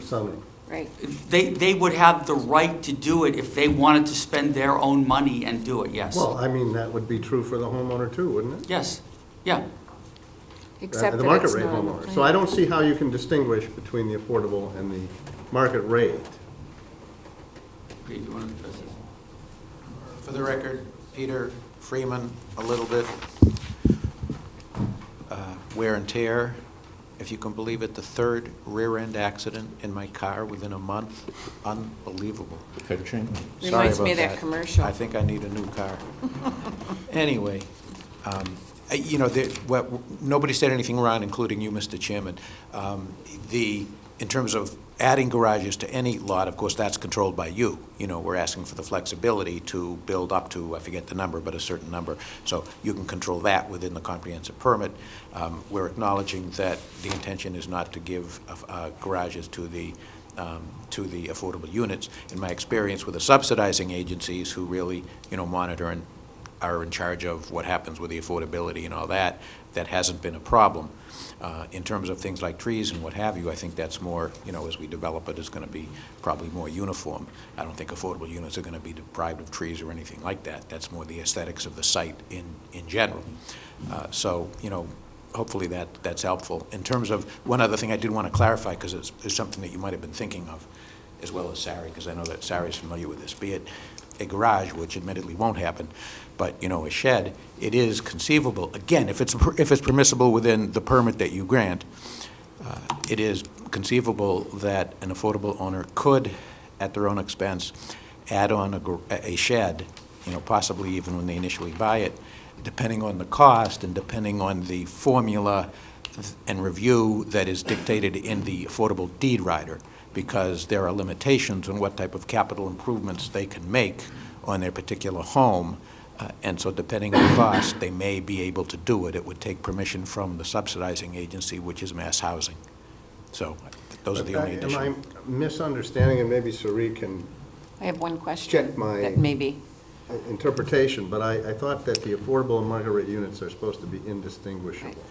sunroom. Right. They would have the right to do it if they wanted to spend their own money and do it, yes. Well, I mean, that would be true for the homeowner too, wouldn't it? Yes, yeah. Except The that market it's rate not on the homeowner. plan. So I don't see how you can distinguish between the affordable and the market rate. Okay, do you want to address this? For the record, Peter Freeman, a little bit wear and tear. If you can believe it, the third rear-end accident in my car within a month. Unbelievable. Head change. Sorry Reminds me of about that commercial. I think I need a new car. Anyway, you know, nobody said anything wrong, including you, Mr. Chairman. In terms of adding garages to any lot, of course, that's controlled by you. You know, we're asking for the flexibility to build up to, I forget the number, but a certain number. So you can control that within the comprehensive permit. We're acknowledging that the intention is not to give garages to the affordable units. In my experience with the subsidizing agencies who really, you know, monitor and are in charge of what happens with the affordability and all that, that hasn't been a problem. In terms of things like trees and what have you, I think that's more, you know, as we develop it, is going to be probably more uniform. I don't think affordable units are going to be deprived of trees or anything like that. That's more the aesthetics of the site in general. So, you know, hopefully that's helpful. In terms of, one other thing I did want to clarify, because it's something that you might have been thinking of, as well as Sari, because I know that Sari's familiar with this, be it a garage, which admittedly won't happen, but, you know, a shed, it is conceivable, again, if it's permissible within the permit that you grant, it is conceivable that an affordable owner could, at their own expense, add on a shed, you know, possibly even when they initially buy it, depending on the cost and depending on the formula and review that is dictated in the affordable deed rider, because there are limitations on what type of capital improvements they can make on their particular home. And so depending on the cost, they may be able to do it. It would take permission from the subsidizing agency, which is Mass Housing. So those are the only additional. Am I misunderstanding, and maybe Sari can I have one question. check my That maybe, interpretation, but I thought that the affordable and market rate units are supposed to be indistinguishable.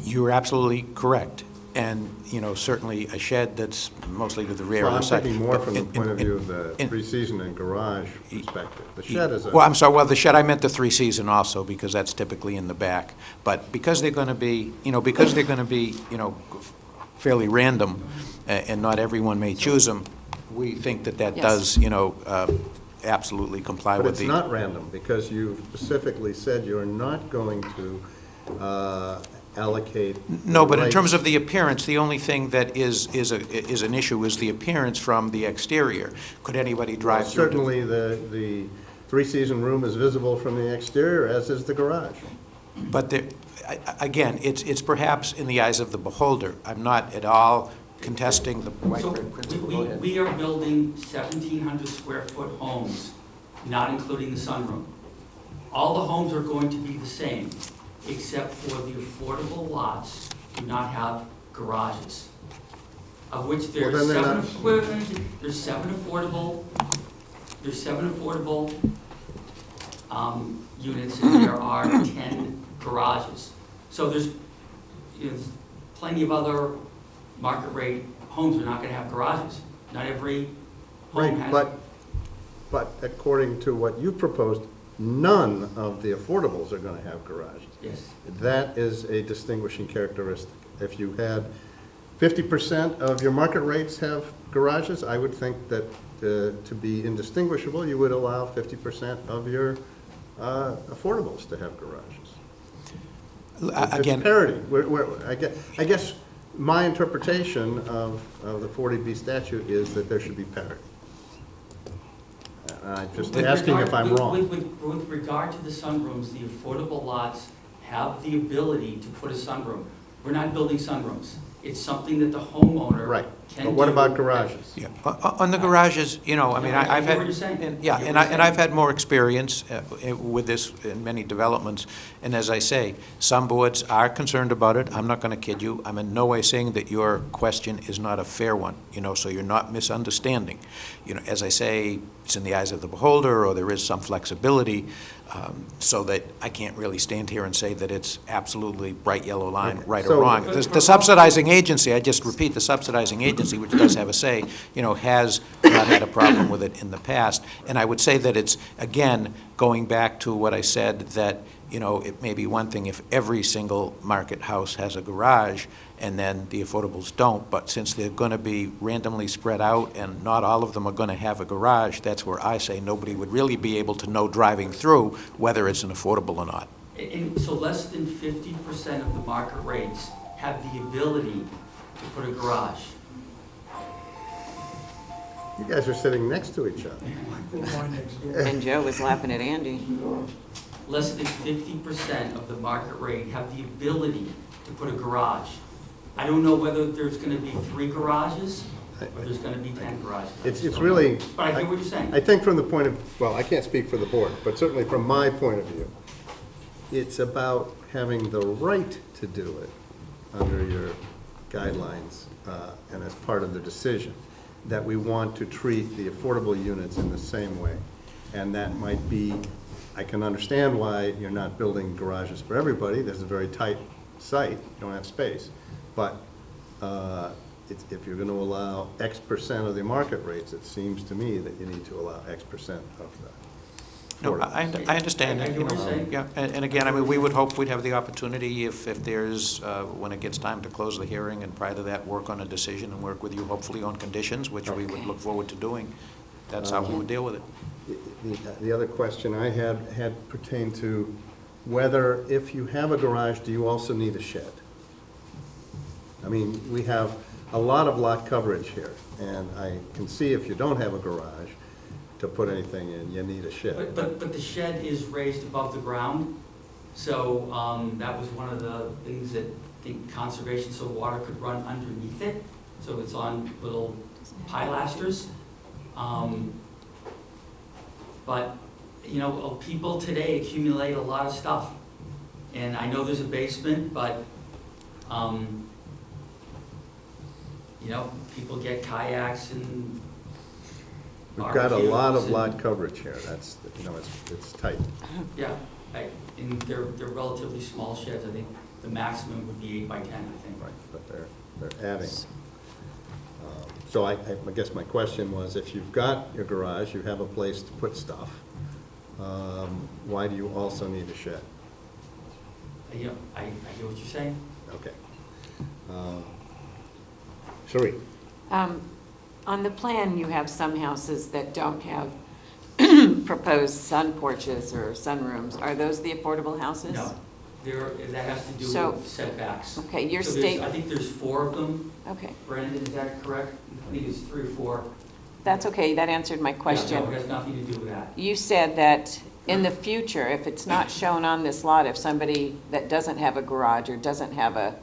You're absolutely correct. And, you know, certainly a shed that's mostly to the rear So of the I'm site. thinking more but from the point of view of the in- three-season and garage perspective. The shed is a... Well, I'm sorry, well, the shed, I meant the three-season also, because that's typically in the back. But because they're going to be, you know, fairly random, and not everyone may choose them, we think that Yes. does, you know, absolutely comply But with it's the... not random, because you specifically said you're not going to allocate... No, but in rights. terms of the appearance, the only thing that is an issue is the appearance from the exterior. Could anybody drive through? Certainly, the three-season room is visible from the exterior, as is the garage. But again, it's perhaps in the eyes of the beholder. I'm not at all contesting the white So brick principle. Go ahead. we are building 1,700 square foot homes, not including the sunroom. All the homes are going to be the same, except for the affordable lots do not have garages, of which Well, there's then they're seven, not- wait, there's seven affordable units, and there are 10 garages. So there's plenty of other market rate homes are not gonna have garages. Not every Right, home has. but according to what you proposed, none of the affordables are gonna have garages. Yes. That is a distinguishing characteristic. If you had 50% of your market rates have garages, I would think that to be indistinguishable, you would allow 50% of your affordables to have garages. Again, It's parity. I guess my interpretation of the 40B statute is that there should be parity. I'm just With asking if I'm regard- wrong. With regard to the sunrooms, the affordable lots have the ability to put a sunroom. We're not building sunrooms. It's something that the homeowner Right, can but what do. about garages? yeah, on the garages, you know, I mean, I I've hear had. what you're saying. and- Yeah, I hear and what you're I've saying. had more experience with this in many developments. And as I say, some boards are concerned about it. I'm not going to kid you. I'm in no way saying that your question is not a fair one, you know, so you're not misunderstanding. You know, as I say, it's in the eyes of the beholder, or there is some flexibility, so that I can't really stand here and say that it's absolutely bright yellow line, right or So- wrong. The subsidizing agency, I just repeat, the subsidizing agency, which does have a say, you know, has not had a problem with it in the past. And I would say that it's, again, going back to what I said, that, you know, it may be one thing if every single market house has a garage, and then the affordables don't, but since they're going to be randomly spread out, and not all of them are going to have a garage, that's where I say nobody would really be able to know driving through whether it's an affordable or not. And so less than 50% of the market rates have the ability to put a garage. You guys are sitting next to each other. Mine next door. And Joe was laughing at Andy. Less than 50% of the market rate have the ability to put a garage. I don't know whether there's gonna be 3 garages, or there's gonna be 10 garages. I It's just don't really. know. But I hear what you're saying. I think from the point of, well, I can't speak for the board, but certainly from my point of view, it's about having the right to do it under your guidelines and as part of the decision, that we want to treat the affordable units in the same way. And that might be, I can understand why you're not building garages for everybody. There's a very tight site, you don't have space. But if you're going to allow X% of the market rates, it seems to me that you need to allow X% of the. No, I understand. I hear what you're saying. Yeah, and again, I mean, we would hope we'd have the opportunity if there's, when it gets time to close the hearing, and prior to that, work on a decision and work with you hopefully on conditions, which we would look forward to doing. That's how we would deal with it. The other question I had pertained to whether, if you have a garage, do you also need a shed? I mean, we have a lot of lot coverage here, and I can see if you don't have a garage to put anything in, you need a shed. But the shed is raised above the ground, so that was one of the things that the conservation, so water could run underneath it, so it's on little pilasters. But, you know, people today accumulate a lot of stuff, and I know there's a basement, but, you know, people get kayaks and We've got a lot of barbecues lot and- coverage here, that's, it's tight. Yeah, and they're relatively small sheds. I think the maximum would be 8 by 10, I think. Right, but they're adding. So I guess my question was, if you've got your garage, you have a place to put stuff, why do you also need a shed? You know, I hear what you're saying. Okay. Sheree? On the plan, you have some houses that don't have proposed sun porches or sunrooms. Are those the affordable houses? No, that has to do So- with setbacks. Okay, your So there's- state, I think there's 4 of them. okay, Brandon, is that correct? I think it's 3 or 4. that's okay, that answered my Yeah, question. no, it has nothing to do with that. You said that in the future, if it's not shown on this lot, if somebody that doesn't have a garage or doesn't have a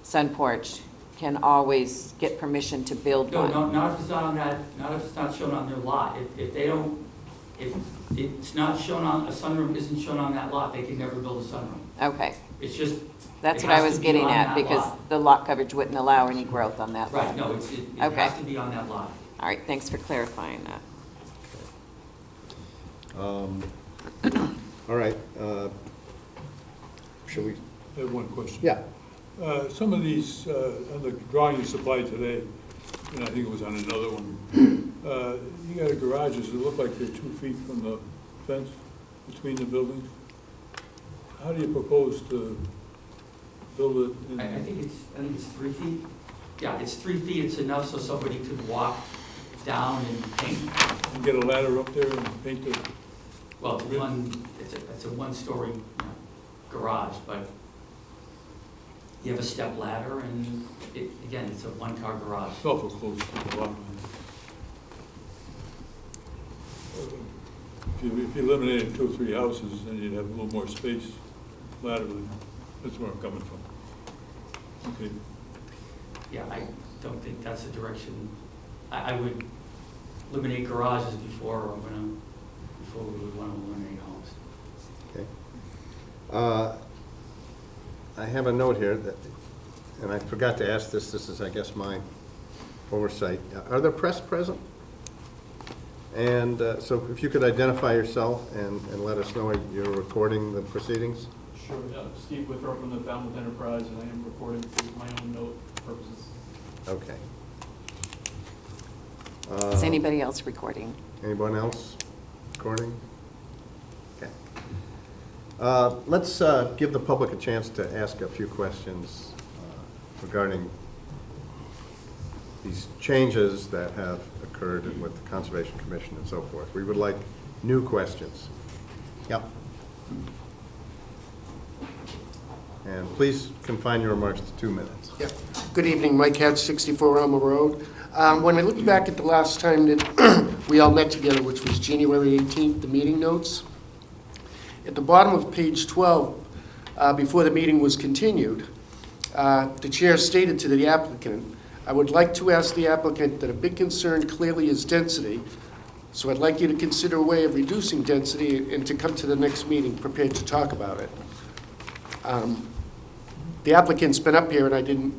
sun porch can always get permission to build No, one. not if it's not on that, not if it's not shown on their lot. If they don't, if it's not shown on, a sunroom isn't shown on that lot, they can never build a sunroom. Okay, It's just. that's it what I has was to be getting on at, that because lot. the lot coverage wouldn't allow any growth on that lot. Right, no, it Okay. has to be on that lot. All right, thanks for clarifying that. All right. Shall we? I have one question. Yeah. Some of these, on the drawing you supplied today, and I think it was on another one. You got garages that look like they're 2 feet from the fence between the buildings. How do you propose to build it? I think it's 3 feet. Yeah, it's 3 feet, it's enough so somebody could walk down and paint. And get a ladder up there and paint the, Well, it's a one-story garage, but you have a step ladder, and again, it's a one-car garage. it's awful close to the lot line. If you eliminated 2 or 3 houses, then you'd have a little more space laterally. That's where I'm coming from. Okay. Yeah, I don't think that's the direction. I would eliminate garages before we would want to eliminate homes. Okay. I have a note here that, and I forgot to ask this is, I guess, my oversight. Are there press present? And so if you could identify yourself and let us know you're recording the proceedings? Sure, yeah. Steve Withrow from the Falmouth Enterprise, and I am recording for my own note purposes. Okay. Is anybody else recording? Anyone else recording? Okay. Let's give the public a chance to ask a few questions regarding these changes that have occurred with the Conservation Commission and so forth. We would like new questions. Yep. And please confine your remarks to 2 minutes. Yeah. Good evening, Mike Hatch, 64 Elmer Road. When I look back at the last time that we all met together, which was January 18th, the meeting notes, at the bottom of page 12, before the meeting was continued, the chair stated to the applicant, I would like to ask the applicant that a big concern clearly is density, so I'd like you to consider a way of reducing density and to come to the next meeting prepared to talk about it. The applicant's been up here and I didn't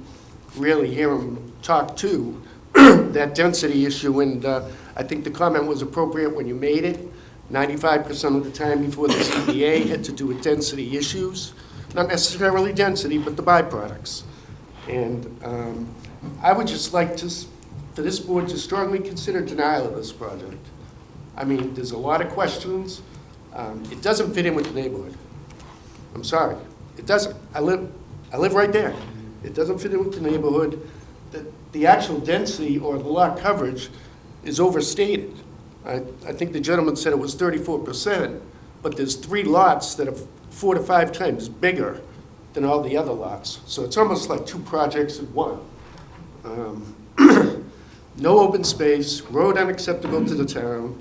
really hear him talk to that density issue, and I think the comment was appropriate when you made it. 95% of the time before the ZBA had to do with density issues, not necessarily density, but the byproducts. And I would just like for this board to strongly consider denial of this project. I mean, there's a lot of questions. It doesn't fit in with the neighborhood. I'm sorry, it doesn't. I live right there. It doesn't fit in with the neighborhood. The actual density or the lot coverage is overstated. I think the gentleman said it was 34%, but there's 3 lots that are 4 to 5 times bigger than all the other lots. So it's almost like 2 projects in one. No open space, road unacceptable to the town,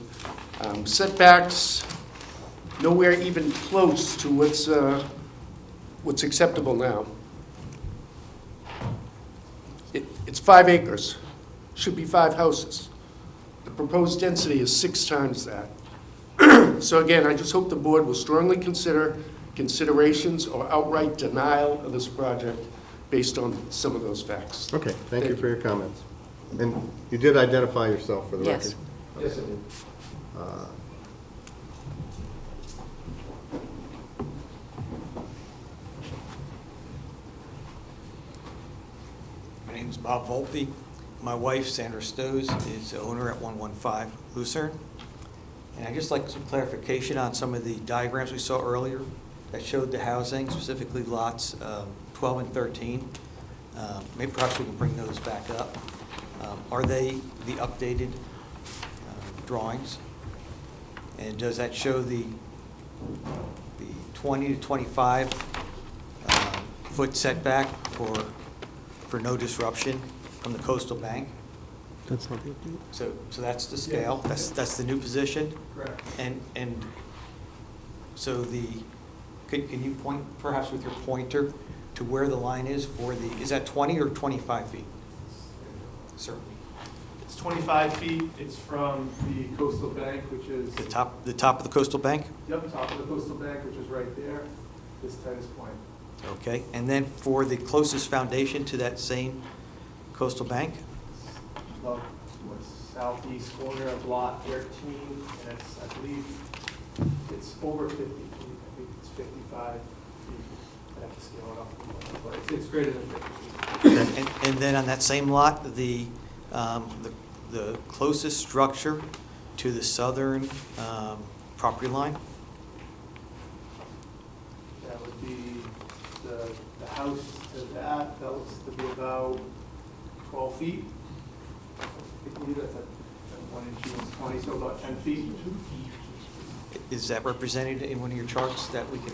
setbacks nowhere even close to what's acceptable now. It's 5 acres, should be 5 houses. The proposed density is 6 times that. So again, I just hope the board will strongly consider considerations or outright denial of this project based on some of those facts. Okay, thank you for your comments. And you did identify yourself for the record? Yes. Yes, I did. My name is Bob Volpe. My wife, Sandra Stowe, is the owner at 115 Lucerne. And I'd just like some clarification on some of the diagrams we saw earlier that showed the housing, specifically lots 12 and 13. Maybe perhaps we can bring those back up. Are they the updated drawings? And does that show the 20 to 25 foot setback for no disruption from the coastal bank? That's not the update. So that's the scale, that's the new position? Correct. And so can you point perhaps with your pointer to where the line is is that 20 or 25 feet? Certainly. It's 25 feet. It's from the coastal bank, which is... The top of the coastal bank? Yep, top of the coastal bank, which is right there, this tennis point. Okay, and then for the closest foundation to that same coastal bank? About what's southeast corner of lot 13, and it's, I believe, it's over 50 feet. I think it's 55 feet. I have to scale it up, but it's greater than 50 feet. And then on that same lot, the the closest structure to the southern property line? That would be the house to that looks to be about 12 feet. I believe that's a 1 inch and 20, so about 10 feet. Is that represented in one of your charts that we can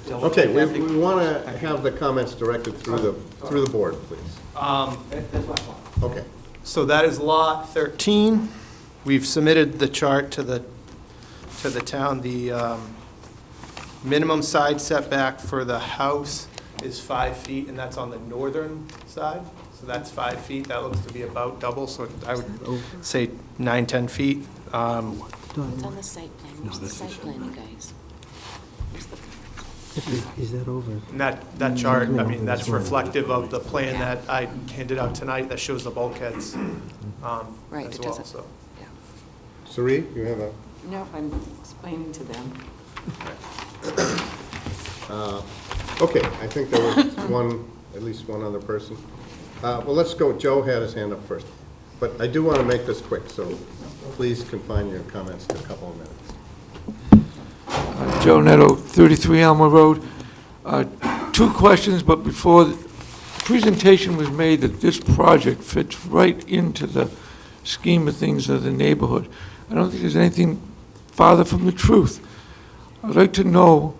tell? Okay, we want to have the comments directed through the board, please. Okay. So that is lot 13. We've submitted the chart to the town. The minimum side setback for the house is 5 feet, and that's on the northern side. So that's 5 feet. That looks to be about double, so I would say 9, 10 feet. It's on the site plan. Where's the site plan, you guys? Where's the- Is that over? And that chart, I mean, that's reflective of the plan that I handed out tonight that shows the bulkheads Right, as it well, doesn't- so. Sari, you have a, No, I'm explaining to them. okay, I think there was at least one other person. Well, let's go, Joe had his hand up first. But I do want to make this quick, so please confine your comments to a couple of minutes. Joe Netto, 33 Alma Road. 2 questions, but before the presentation was made that this project fits right into the scheme of things of the neighborhood. I don't think there's anything farther from the truth. I'd like to know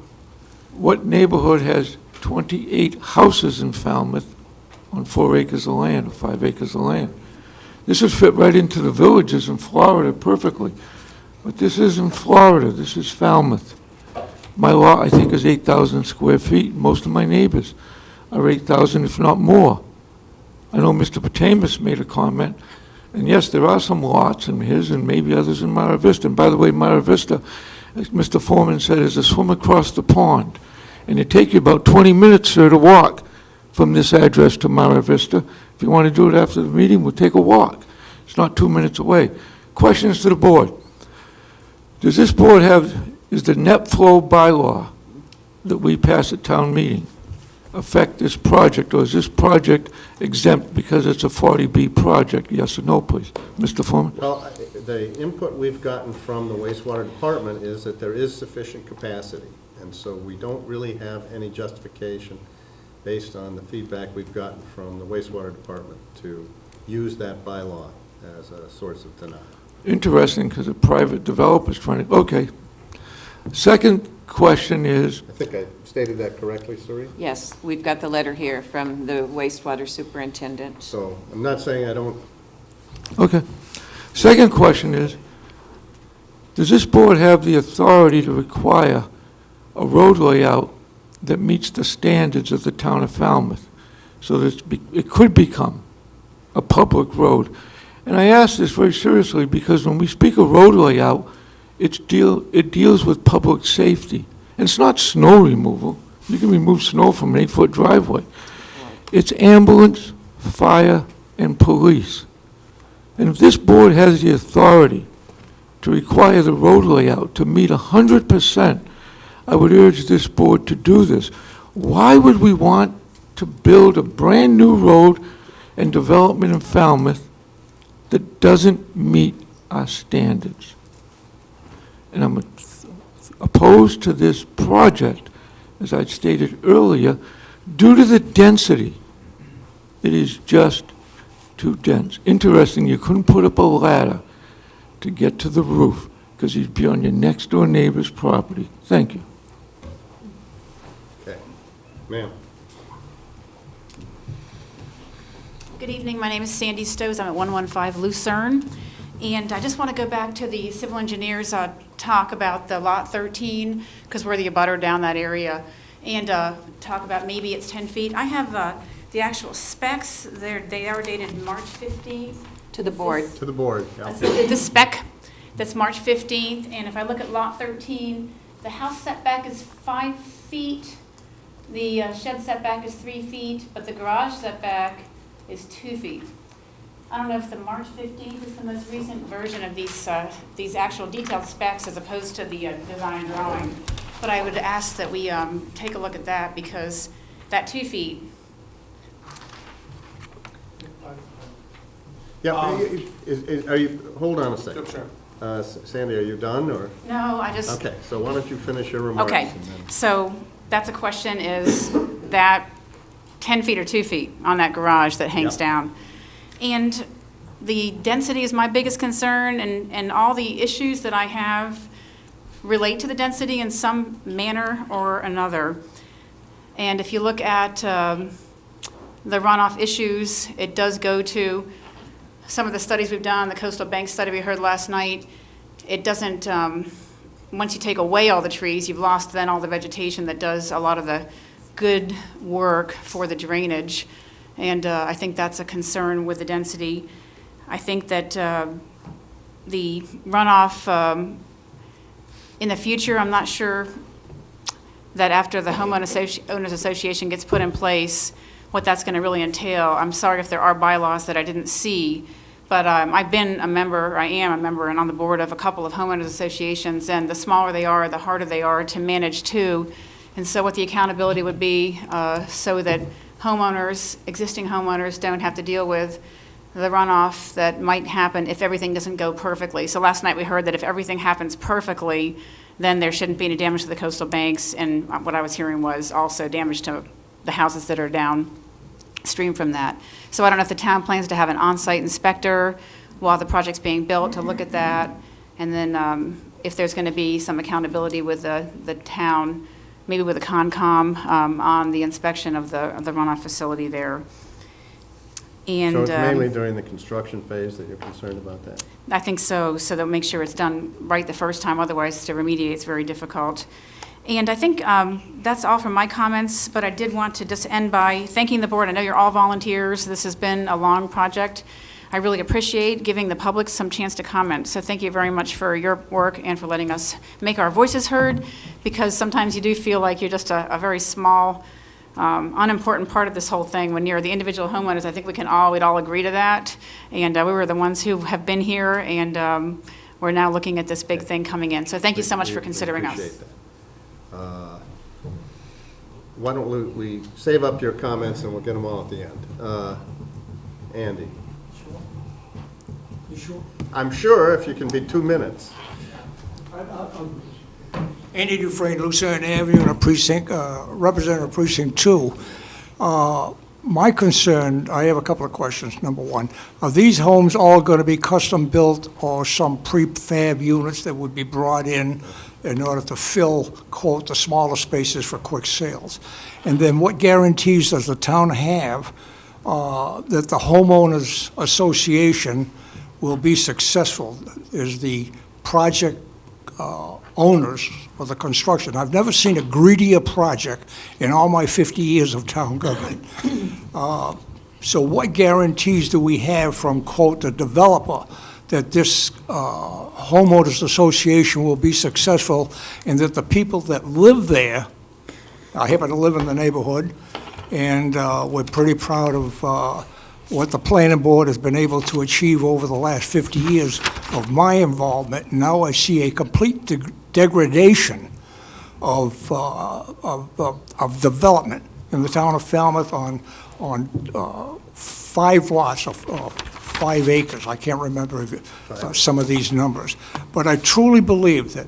what neighborhood has 28 houses in Falmouth on 4 acres of land or 5 acres of land. This would fit right into the villages in Florida perfectly. But this isn't Florida, this is Falmouth. My lot, I think, is 8,000 square feet. Most of my neighbors are 8,000, if not more. I know Mr. Patamus made a comment, and yes, there are some lots in his and maybe others in Mara Vista. And by the way, Mara Vista, as Mr. Foreman said, is a swim across the pond. And it takes you about 20 minutes, sir, to walk from this address to Mara Vista. If you want to do it after the meeting, we'll take a walk. It's not 2 minutes away. Questions to the board. Does this board is the net flow bylaw that we pass at town meeting affect this project, or is this project exempt because it's a 40B project? Yes or no, please. Mr. Foreman? Well, the input we've gotten from the wastewater department is that there is sufficient capacity, and so we don't really have any justification based on the feedback we've gotten from the wastewater department to use that bylaw as a source of denial. Interesting, because a private developer's trying to, okay. Second question is, I think I stated that correctly, Sari? Yes, we've got the letter here from the wastewater superintendent. So I'm not saying I don't. okay. Second question is, does this board have the authority to require a road layout that meets the standards of the town of Falmouth so that it could become a public road? And I ask this very seriously because when we speak of road layout, it deals with public safety. And it's not snow removal. You can remove snow from an 8-foot driveway. It's ambulance, fire, and police. And if this board has the authority to require the road layout to meet 100%, I would urge this board to do this. Why would we want to build a brand-new road and development in Falmouth that doesn't meet our standards? And I'm opposed to this project, as I stated earlier, due to the density. It is just too dense. Interesting, you couldn't put up a ladder to get to the roof because you'd be on your next door neighbor's property. Thank you. Okay. Ma'am. Good evening, my name is Sandy Stowe. I'm at 115 Lucerne. And I just want to go back to the civil engineers' talk about the lot 13, because we're the abutter down that area, and talk about maybe it's 10 feet. I have the actual specs. They are dated March 15th. To the board. To the board. Yeah. The spec, that's March 15th. And if I look at lot 13, the house setback is 5 feet. The shed setback is 3 feet, but the garage setback is 2 feet. I don't know if the March 15th is the most recent version of these actual detailed specs as opposed to the design drawing. But I would ask that we take a look at that, because that 2 feet, Yeah, are you, hold on a second. Sure. Sandy, are you done, or? No, I just. Okay, so why don't you finish your remarks? Okay, and then- so that's a question, is that 10 feet or 2 feet on that garage that hangs Yep. down? And the density is my biggest concern, and all the issues that I have relate to the density in some manner or another. And if you look at the runoff issues, it does go to some of the studies we've done, the coastal bank study we heard last night. It doesn't, once you take away all the trees, you've lost then all the vegetation that does a lot of the good work for the drainage. And I think that's a concern with the density. I think that the runoff in the future, I'm not sure that after the homeowners association gets put in place, what that's going to really entail. I'm sorry if there are bylaws that I didn't see, but I've been a member, I am a member and on the board of a couple of homeowners associations, and the smaller they are, the harder they are to manage too. And so what the accountability would be so that homeowners, existing homeowners, don't have to deal with the runoff that might happen if everything doesn't go perfectly. So last night we heard that if everything happens perfectly, then there shouldn't be any damage to the coastal banks, and what I was hearing was also damage to the houses that are downstream from that. So I don't know if the town plans to have an on-site inspector while the project's being built to look at that, and then if there's going to be some accountability with the town, maybe with the Concom on the inspection of the runoff facility there. And, So it's mainly during the construction phase that you're concerned about that? I think so, so they'll make sure it's done right the first time, otherwise to remediate it's very difficult. And I think that's all from my comments, but I did want to just end by thanking the board. I know you're all volunteers. This has been a long project. I really appreciate giving the public some chance to comment. So thank you very much for your work and for letting us make our voices heard, because sometimes you do feel like you're just a very small, unimportant part of this whole thing. When you're the individual homeowners, I think we'd all agree to that. And we were the ones who have been here, and we're now looking at this big thing coming in. So thank you so much for considering us. Appreciate that. Why don't we save up your comments and we'll get them all at the end. Andy? You sure? I'm sure if you can be 2 minutes. Andy Dufresne, Lucerne Avenue, and a precinct, Representative Precinct 2. My concern, I have a couple of questions. Number one, are these homes all going to be custom built or some prefab units that would be brought in order to fill, quote, the smaller spaces for quick sales? And then what guarantees does the town have that the homeowners association will be successful? Is the project owners or the construction? I've never seen a greedier project in all my 50 years of town government. So what guarantees do we have from, quote, the developer that this homeowners association will be successful, and that the people that live there, I happen to live in the neighborhood, and we're pretty proud of what the planning board has been able to achieve over the last 50 years of my involvement. Now I see a complete degradation of development in the town of Falmouth on 5 lots of 5 acres. I can't remember some of these numbers. But I truly believe that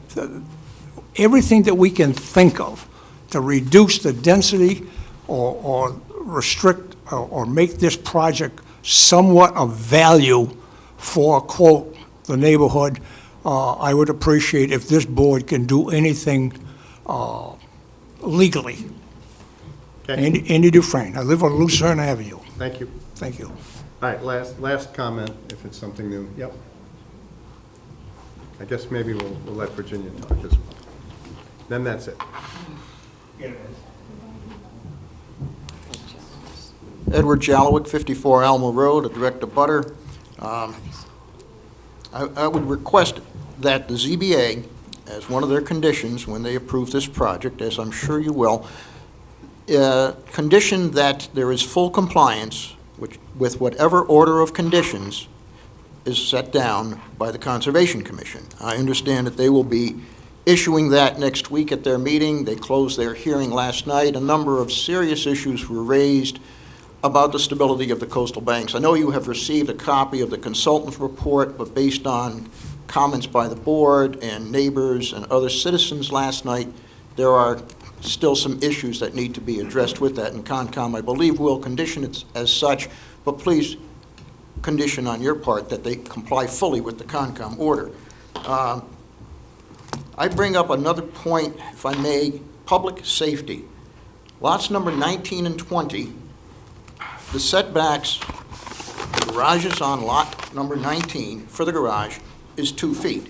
everything that we can think of to reduce the density or restrict or make this project somewhat of value for, quote, the neighborhood, I would appreciate if this board can do anything legally. Okay. Andy Dufresne. I live on Lucerne Avenue. Thank you. Thank you. All right, last comment, if it's something new. Yep. I guess maybe we'll let Virginia talk as well. Then that's it. Edward Jalowick, 54 Alma Road, a direct abutter. I would request that the ZBA, as one of their conditions when they approve this project, as I'm sure you will, condition that there is full compliance with whatever order of conditions is set down by the Conservation Commission. I understand that they will be issuing that next week at their meeting. They closed their hearing last night. A number of serious issues were raised about the stability of the coastal banks. I know you have received a copy of the consultant's report, but based on comments by the board and neighbors and other citizens last night, there are still some issues that need to be addressed with that, and Concom, I believe, will condition it as such, but please condition on your part that they comply fully with the Concom order. I bring up another point, if I may, public safety. Lots number 19 and 20, the setbacks, the garages on lot number 19 for the garage is 2 feet.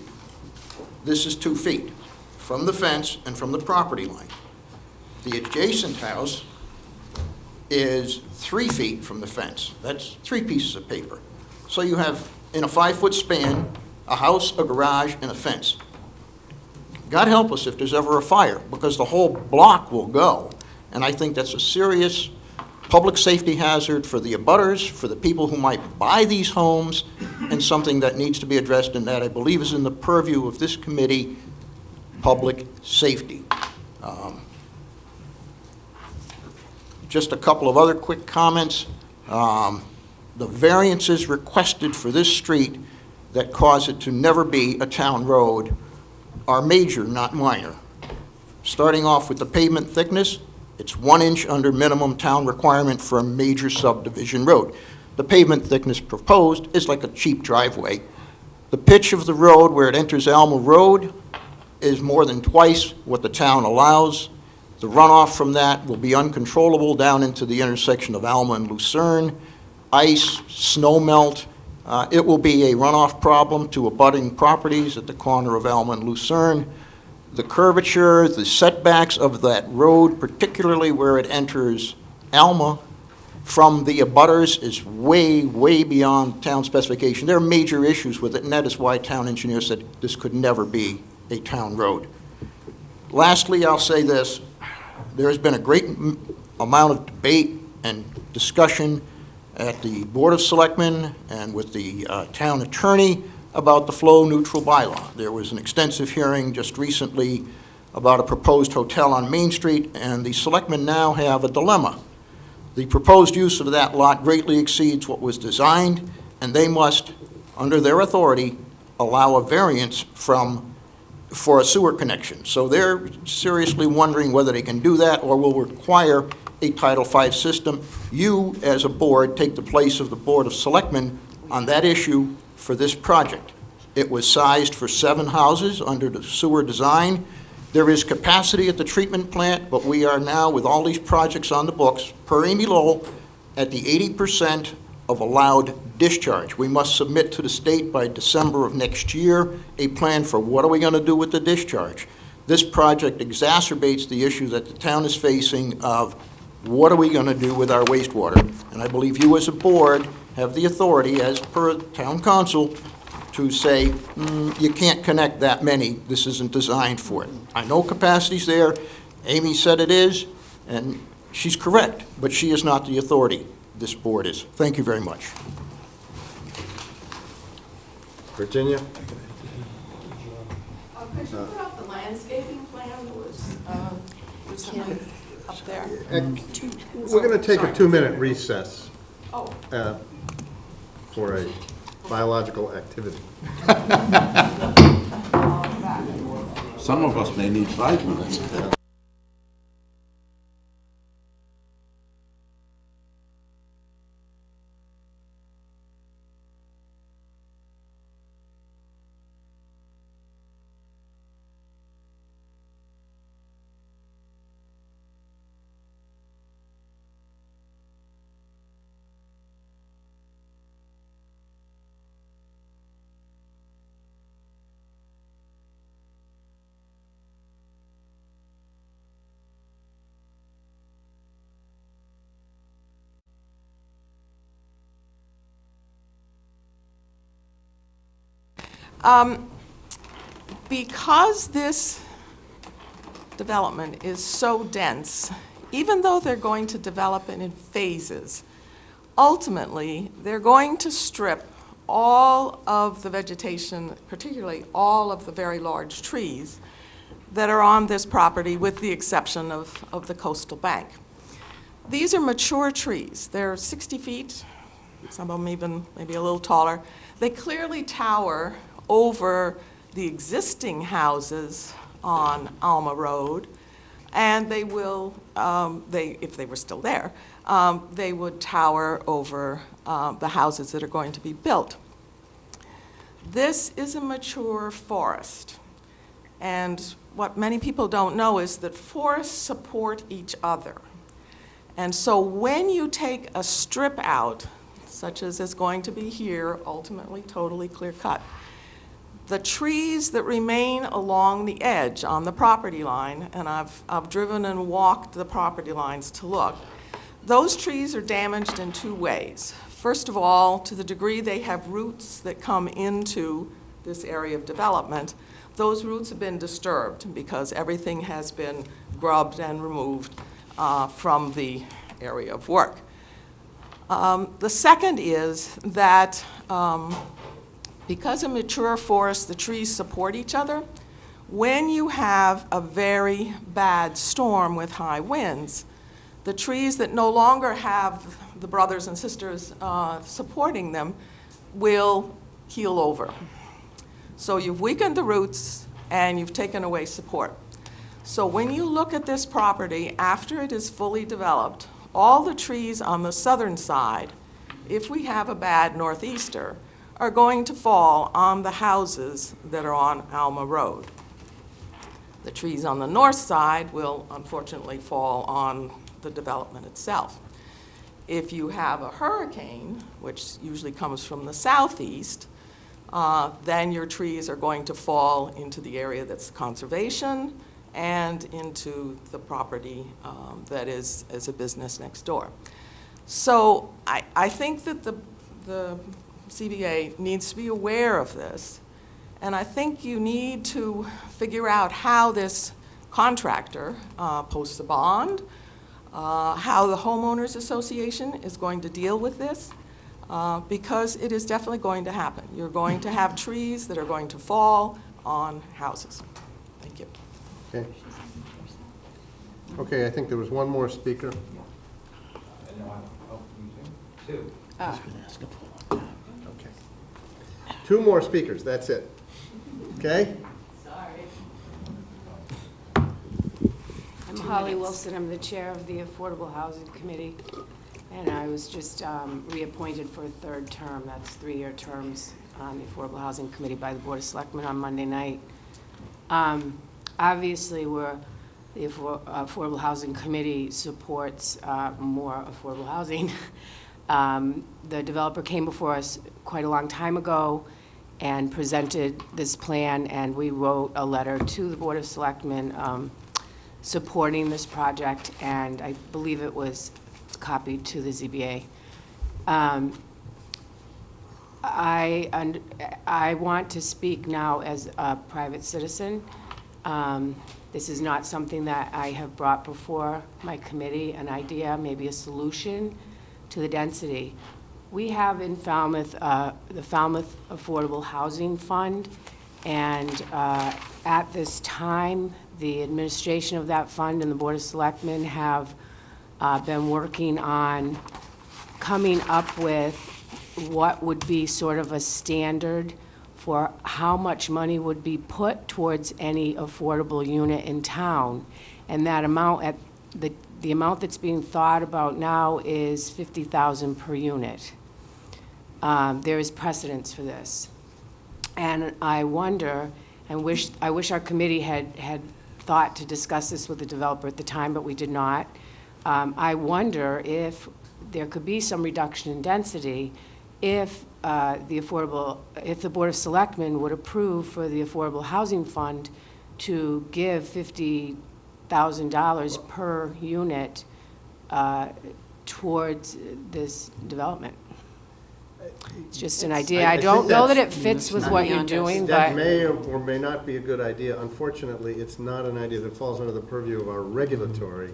This is 2 feet from the fence and from the property line. The adjacent house is 3 feet from the fence. That's 3 pieces of paper. So you have, in a 5-foot span, a house, a garage, and a fence. God help us if there's ever a fire, because the whole block will go. And I think that's a serious public safety hazard for the abutters, for the people who might buy these homes, and something that needs to be addressed, and that I believe is in the purview of this committee, public safety. Just a couple of other quick comments. The variances requested for this street that cause it to never be a town road are major, not minor. Starting off with the pavement thickness, it's 1 inch under minimum town requirement for a major subdivision road. The pavement thickness proposed is like a cheap driveway. The pitch of the road where it enters Alma Road is more than twice what the town allows. The runoff from that will be uncontrollable down into the intersection of Alma and Lucerne. Ice, snow melt, it will be a runoff problem to abutting properties at the corner of Alma and Lucerne. The curvature, the setbacks of that road, particularly where it enters Alma from the abutters, is way, way beyond town specification. There are major issues with it, and that is why town engineer said this could never be a town road. Lastly, I'll say this. There has been a great amount of debate and discussion at the Board of Selectmen and with the town attorney about the flow-neutral bylaw. There was an extensive hearing just recently about a proposed hotel on Main Street, and the selectmen now have a dilemma. The proposed use of that lot greatly exceeds what was designed, and they must, under their authority, allow a variance for a sewer connection. So they're seriously wondering whether they can do that or will require a Title V system. You, as a board, take the place of the Board of Selectmen on that issue for this project. It was sized for 7 houses under the sewer design. There is capacity at the treatment plant, but we are now, with all these projects on the books, per Amy Lowell, at the 80% of allowed discharge. We must submit to the state by December of next year a plan for what are we going to do with the discharge. This project exacerbates the issue that the town is facing of what are we going to do with our wastewater. And I believe you as a board have the authority, as per town council, to say, you can't connect that many, this isn't designed for it. I know capacity's there, Amy said it is, and she's correct, but she is not the authority. This board is. Thank you very much. Virginia? Could you put up the landscaping plan that was recently up there? We're going to take a 2-minute recess for a biological activity. Some of us may need 5 minutes. Because this development is so dense, even though they're going to develop it in phases, ultimately, they're going to strip all of the vegetation, particularly all of the very large trees that are on this property, with the exception of the coastal bank. These are mature trees. They're 60 feet, some of them even maybe a little taller. They clearly tower over the existing houses on Alma Road, and they will, if they were still there, they would tower over the houses that are going to be built. This is a mature forest, and what many people don't know is that forests support each other. And so when you take a strip out, such as is going to be here, ultimately totally clear-cut, the trees that remain along the edge on the property line, and I've driven and walked the property lines to look, those trees are damaged in two ways. First of all, to the degree they have roots that come into this area of development, those roots have been disturbed because everything has been grubbed and removed from the area of work. The second is that because in mature forests the trees support each other, when you have a very bad storm with high winds, the trees that no longer have the brothers and sisters supporting them will keel over. So you've weakened the roots and you've taken away support. So when you look at this property after it is fully developed, all the trees on the southern side, if we have a bad northeaster, are going to fall on the houses that are on Alma Road. The trees on the north side will unfortunately fall on the development itself. If you have a hurricane, which usually comes from the southeast, then your trees are going to fall into the area that's conservation and into the property that is as a business next door. So I think that the CBA needs to be aware of this, and I think you need to figure out how this contractor posts a bond, how the homeowners association is going to deal with this, because it is definitely going to happen. You're going to have trees that are going to fall on houses. Thank you. Okay. Okay, I think there was one more speaker. Two. Okay. Two more speakers, that's it. Okay? I'm Holly Wilson. I'm the chair of the Affordable Housing Committee, and I was just reappointed for a third term. That's 3-year terms on the Affordable Housing Committee by the Board of Selectmen on Monday night. Obviously, the Affordable Housing Committee supports more affordable housing. The developer came before us quite a long time ago and presented this plan, and we wrote a letter to the Board of Selectmen supporting this project, and I believe it was copied to the ZBA. I want to speak now as a private citizen. This is not something that I have brought before my committee, an idea, maybe a solution to the density. We have in Falmouth, the Falmouth Affordable Housing Fund, and at this time, the administration of that fund and the Board of Selectmen have been working on coming up with what would be sort of a standard for how much money would be put towards any affordable unit in town. And that amount, the amount that's being thought about now is $50,000 per unit. There is precedence for this. And I wonder, I wish our committee had thought to discuss this with the developer at the time, but we did not. I wonder if there could be some reduction in density if the Board of Selectmen would approve for the Affordable Housing Fund to give $50,000 per unit towards this development. It's just an idea. I don't know that it fits with what you're doing, That but may or may not be a good idea. Unfortunately, it's not an idea that falls under the purview of our regulatory,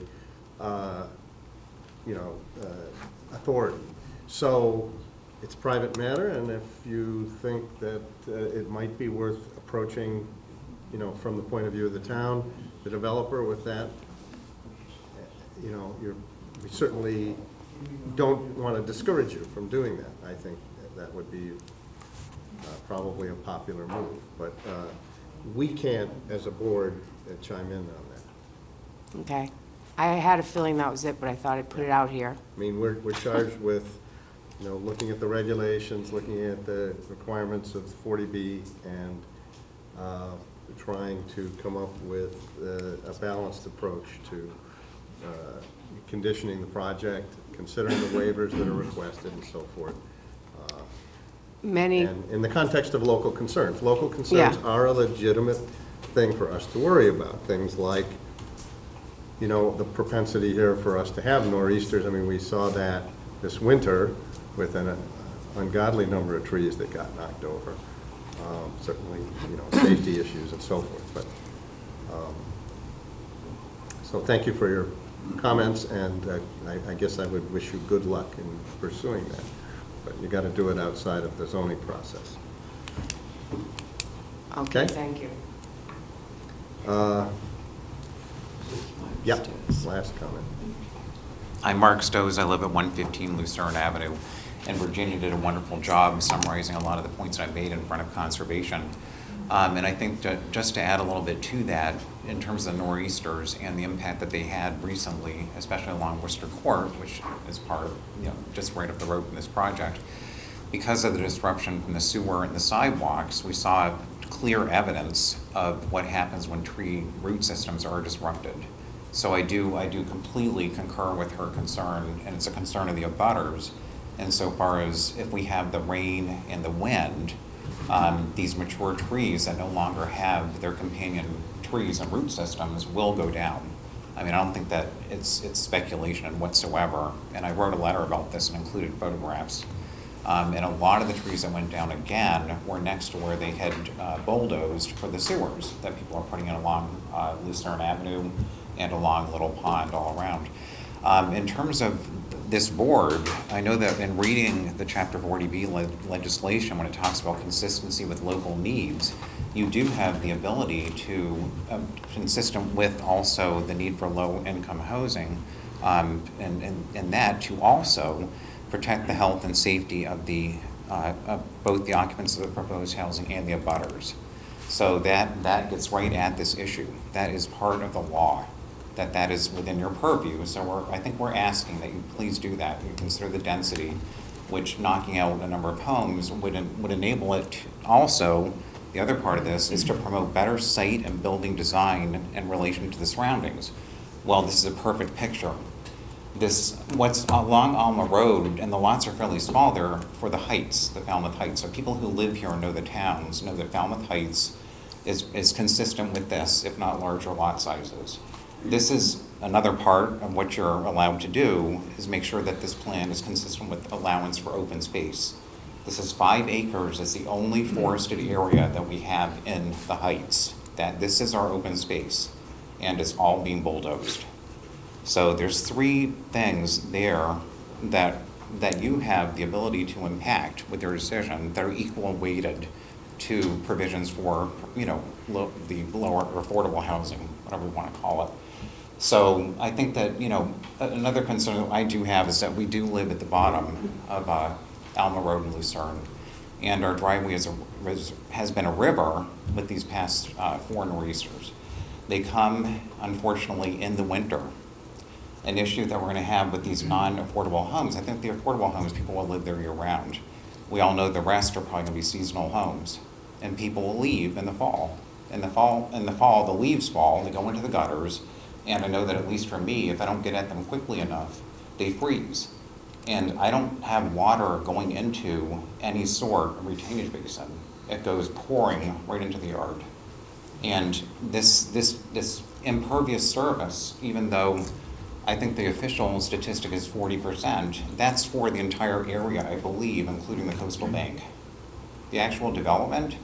authority. So it's private matter, and if you think that it might be worth approaching, from the point of view of the town, the developer with that, you're we certainly don't want to discourage you from doing that. I think that would be probably a popular move, but we can't, as a board, chime in on that. Okay. I had a feeling that was it, but I thought I'd put it out here. I mean, we're charged with, looking at the regulations, looking at the requirements of 40B, and trying to come up with a balanced approach to conditioning the project, considering the waivers that are requested and so forth. Many. And in the context of local concerns. Local concerns are a legitimate thing for us to worry about. Things like, the propensity here for us to have nor'easters. I mean, we saw that this winter with an ungodly number of trees that got knocked over. Certainly, safety issues and so forth. But so thank you for your comments, and I guess I would wish you good luck in pursuing that. But you got to do it outside of the zoning process. Okay, thank you. Yep, last comment. I'm Mark Stowe. I live at 115 Lucerne Avenue, and Virginia did a wonderful job summarizing a lot of the points I made in front of conservation. And I think just to add a little bit to that, in terms of the nor'easters and the impact that they had recently, especially along Worcester Court, which is part of, just right up the road from this project, because of the disruption from the sewer and the sidewalks, we saw clear evidence of what happens when tree root systems are disrupted. So I do completely concur with her concern, and it's a concern of the abutters, insofar as if we have the rain and the wind, these mature trees that no longer have their companion trees and root systems will go down. I mean, I don't think that it's speculation whatsoever, and I wrote a letter about this and included photographs. And a lot of the trees that went down again were next to where they had bulldozed for the sewers that people are putting in along Lucerne Avenue and along Little Pond all around. In terms of this board, I know that in reading the Chapter 40B legislation, when it talks about consistency with local needs, you do have the ability to, consistent with also the need for low-income housing, and that to also protect the health and safety of both the occupants of the proposed housing and the abutters. So that gets right at this issue. That is part of the law. That is within your purview. So I think we're asking that you please do that. You consider the density, which knocking out a number of homes would enable it to also. The other part of this is to promote better site and building design in relation to the surroundings. Well, this is a perfect picture. What's along Alma Road, and the lots are fairly small there for the Heights, the Falmouth Heights. So people who live here and know the towns know that Falmouth Heights is consistent with this, if not larger lot sizes. This is another part of what you're allowed to do, is make sure that this plan is consistent with allowance for open space. This is 5 acres. It's the only forested area that we have in the Heights. That this is our open space, and it's all being bulldozed. So there's 3 things there that you have the ability to impact with your decision that are equal weighted to provisions for, the lower or affordable housing, whatever we want to call it. So I think that, another concern that I do have is that we do live at the bottom of Alma Road in Lucerne, and our driveway has been a river with these past 4 nor'easters. They come, unfortunately, in the winter. An issue that we're going to have with these non-affordable homes, I think the affordable homes, people will live there year-round. We all know the rest are probably going to be seasonal homes, and people will leave in the fall. In the fall, the leaves fall, they go into the gutters, and I know that at least for me, if I don't get at them quickly enough, they freeze. And I don't have water going into any sort of retainage basin. It goes pouring right into the yard. And this impervious surface, even though I think the official statistic is 40%, that's for the entire area, I believe, including the coastal bank. The actual development,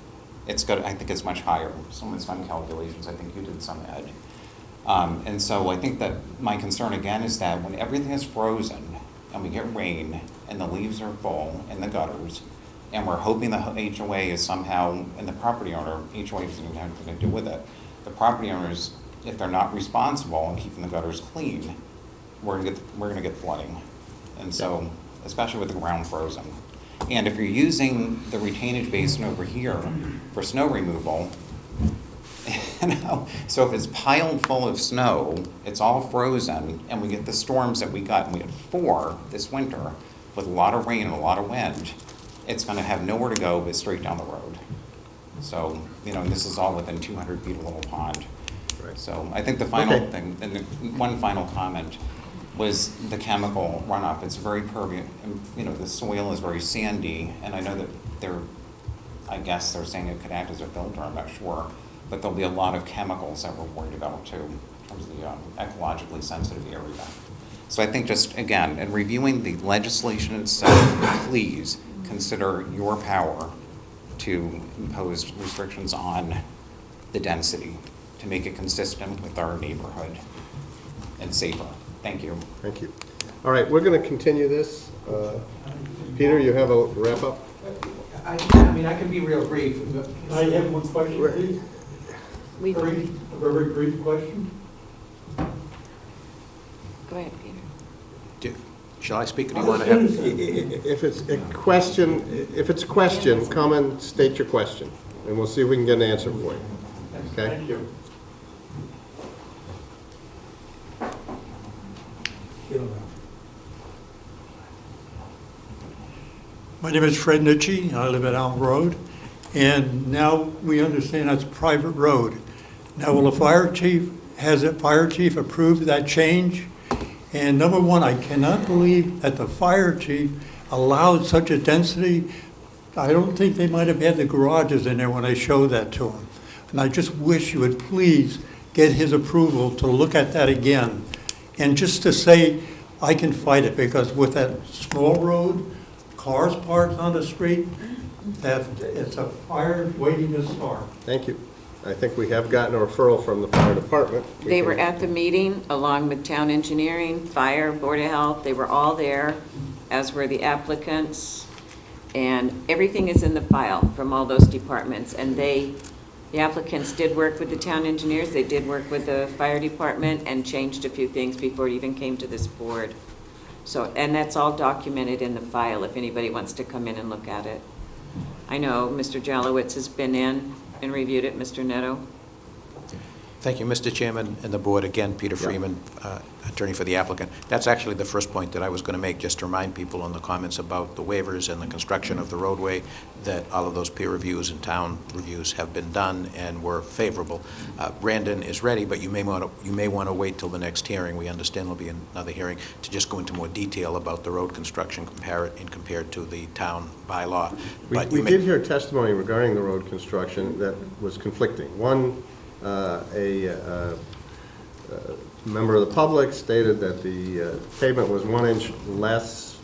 I think it's much higher. Someone's done calculations, I think you did some, Ed. And so I think that my concern again is that when everything is frozen and we get rain and the leaves are full in the gutters, and we're hoping the HOA is somehow, and the property owner, HOA doesn't have anything to do with it, the property owners, if they're not responsible in keeping the gutters clean, we're gonna get flooding. And so, especially with the ground frozen. And if you're using the retainage basin over here for snow removal, you know, so if it's piled full of snow, it's all frozen, and we get the storms that we got, and we had 4 this winter, with a lot of rain and a lot of wind, it's gonna have nowhere to go but straight down the road. So, you know, this is all within 200 feet of a little pond. So I think the final thing, and one final comment, was the chemical runoff. It's very permeable, you know, the soil is very sandy, and I know that I guess they're saying it could act as a filter, I'm not sure, but there'll be a lot of chemicals that we're worried about too, in terms of the ecologically sensitive area. So I think just, again, in reviewing the legislation itself, please consider your power to impose restrictions on the density to make it consistent with our neighborhood and safer. Thank you. Thank you. All right, we're going to continue this. Peter, you have a wrap-up? I mean, I can be real brief. I have one question, please. A very brief question. Go ahead, Peter. Shall I speak, or do you want to have? If it's a question, come and state your question, and we'll see if we can get an answer for you. Okay? Thank you. My name is Fred Nitchie. I live at Elm Road, and now we understand that's a private road. Now, will the fire chief approved that change? And number one, I cannot believe that the fire chief allowed such a density. I don't think they might have had the garages in there when I showed that to him. And I just wish you would please get his approval to look at that again. And just to say, I can fight it, because with that small road, cars parked on the street, that it's a fire waiting to start. Thank you. I think we have gotten a referral from the fire department. They were at the meeting along with town engineering, fire, board of health. They were all there, as were the applicants. And everything is in the file from all those departments. And the applicants did work with the town engineers. They did work with the fire department and changed a few things before it even came to this board. So, and that's all documented in the file if anybody wants to come in and look at it. I know Mr. Jalowitz has been in and reviewed it. Mr. Neto? Thank you, Mr. Chairman and the board. Again, Peter Freeman, attorney for the applicant. That's actually the first point that I was going to make, just to remind people on the comments about the waivers and the construction of the roadway, that all of those peer reviews and town reviews have been done and were favorable. Brandon is ready, but you may want to wait till the next hearing. We understand there'll be another hearing to just go into more detail about the road construction compared to the town bylaw. We did hear testimony regarding the road construction that was conflicting. One, a member of the public stated that the pavement was 1 inch less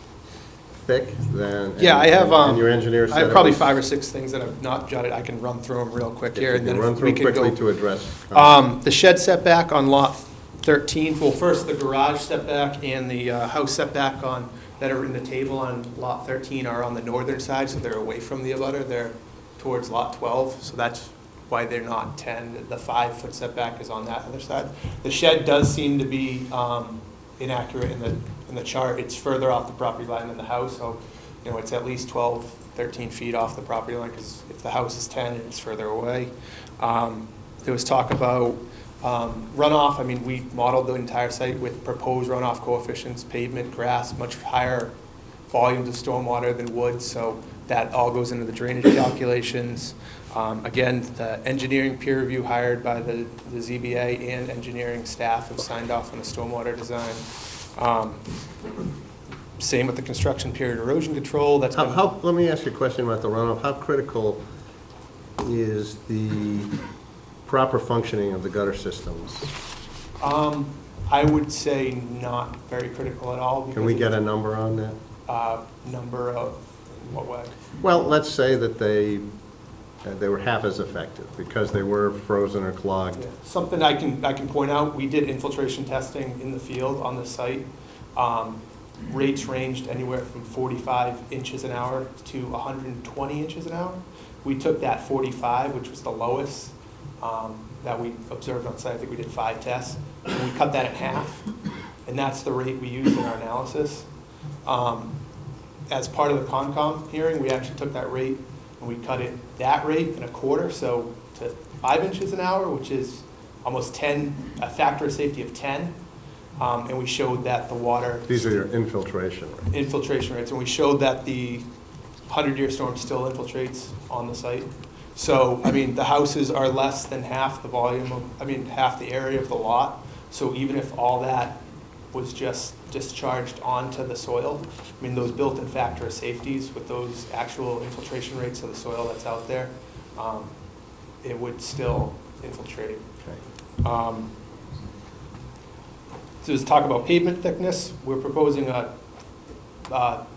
thick than. Yeah, I have. And your engineer said I have probably 5 or 6 things that I've not jotted. I can run through them real quick here, and then run through quickly to address. The shed setback on lot 13. Well, first the garage setback and the house setback that are in the table on lot 13 are on the northern side, so they're away from the abutter. They're towards lot 12, so that's why they're not 10. The 5-foot setback is on that other side. The shed does seem to be inaccurate in the chart. It's further off the property line than the house, so you know it's at least 12, 13 feet off the property line, because if the house is 10, it's further away. There was talk about runoff. I mean, we modeled the entire site with proposed runoff coefficients, pavement, grass, much higher volumes of stormwater than wood, so that all goes into the drainage calculations. Again, the engineering peer review hired by the ZBA and engineering staff have signed off on the stormwater design. Same with the construction period erosion control. That's let me ask you a question about the runoff. How critical is the proper functioning of the gutter systems? I would say not very critical at all. Can we get a number on that? Number of what way? Well, let's say that they were half as effective because they were frozen or clogged. Yeah. Something I can point out, we did infiltration testing in the field on the site. Rates ranged anywhere from 45 inches an hour to 120 inches an hour. We took that 45, which was the lowest that we observed on site. I think we did 5 tests. And we cut that in half and that's the rate we used in our analysis. As part of the Concom hearing, we actually took that rate and we cut it that rate in a quarter, so to 5 inches an hour, which is almost 10, a factor of safety of 10. And we showed that the water. These are your infiltration rates. Infiltration rates, and we showed that the 100-year storm still infiltrates on the site. So, I mean, the houses are less than half the volume of, half the area of the lot. So even if all that was just discharged onto the soil, I mean, those built-in factor of safeties with those actual infiltration rates of the soil that's out there, it would still infiltrate. Okay. So let's talk about pavement thickness. We're proposing a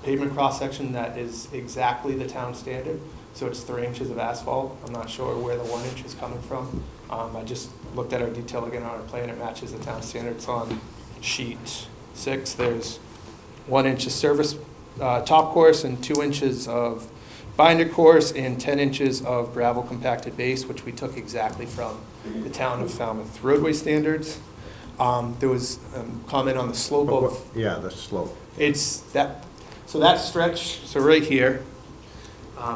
pavement cross-section that is exactly the town standard. So it's 3 inches of asphalt. I'm not sure where the 1 inch is coming from. I just looked at our detail again on our plan. It matches the town standards on sheet 6. There's 1 inch of surface top course and 2 inches of binder course and 10 inches of gravel compacted base, which we took exactly from the town of Falmouth roadway standards. There was a comment on the slope of. Yeah, the slope. It's that, so that stretch, so right here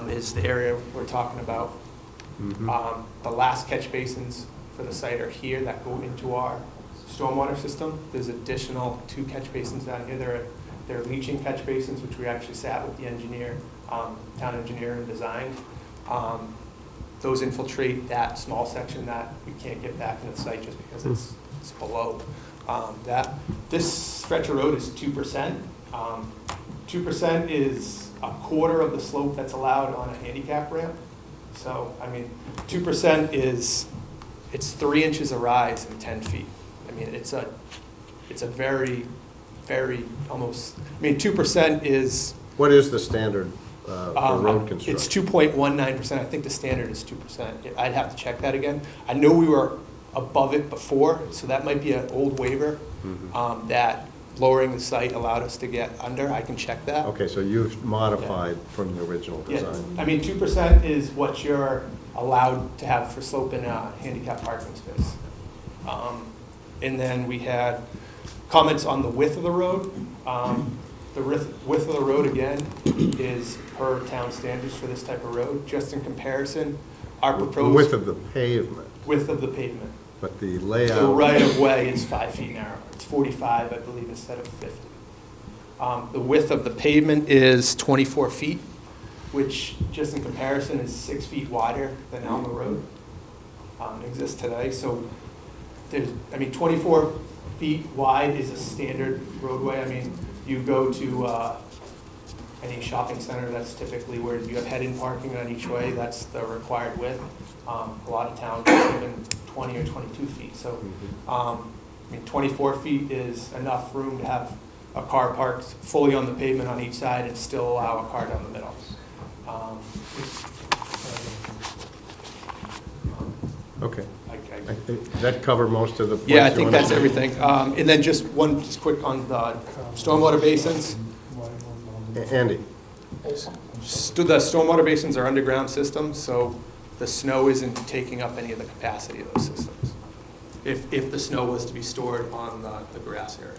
is the area we're talking about. The last catch basins for the site are here that go into our stormwater system. There's additional 2 catch basins down here. They're leaching catch basins, which we actually sat with the engineer, town engineer, and designed. Those infiltrate that small section that we can't get back into the site just because it's below that. This stretch of road is 2%. 2% is a quarter of the slope that's allowed on a handicap ramp. So, I mean, 2% is, it's 3 inches a rise and 10 feet. I mean, it's a very, very almost, 2% is. What is the standard for road construction? It's 2.19%. I think the standard is 2%. I'd have to check that again. I know we were above it before, so that might be an old waiver that lowering the site allowed us to get under. I can check that. Okay, so you've modified from the original design. Yeah, 2% is what you're allowed to have for slope in a handicap parking space. And then we had comments on the width of the road. The width of the road, again, is per town standards for this type of road. Just in comparison, our proposed. Width of the pavement. Width of the pavement. But the layout. The right-of-way is 5 feet narrow. It's 45, I believe, instead of 50. The width of the pavement is 24 feet, which, just in comparison, is 6 feet wider than Alma Road exists today. So there's, 24 feet wide is a standard roadway. You go to any shopping center, that's typically where you have head-in parking on each way. That's the required width. A lot of towns are even 20 or 22 feet. So, 24 feet is enough room to have a car parked fully on the pavement on each side and still allow a car down the middle. Okay. That cover most of the points? Yeah, I think that's everything. And then just quick on the stormwater basins. Andy. The stormwater basins are underground systems, so the snow isn't taking up any of the capacity of those systems. If the snow was to be stored on the grass area.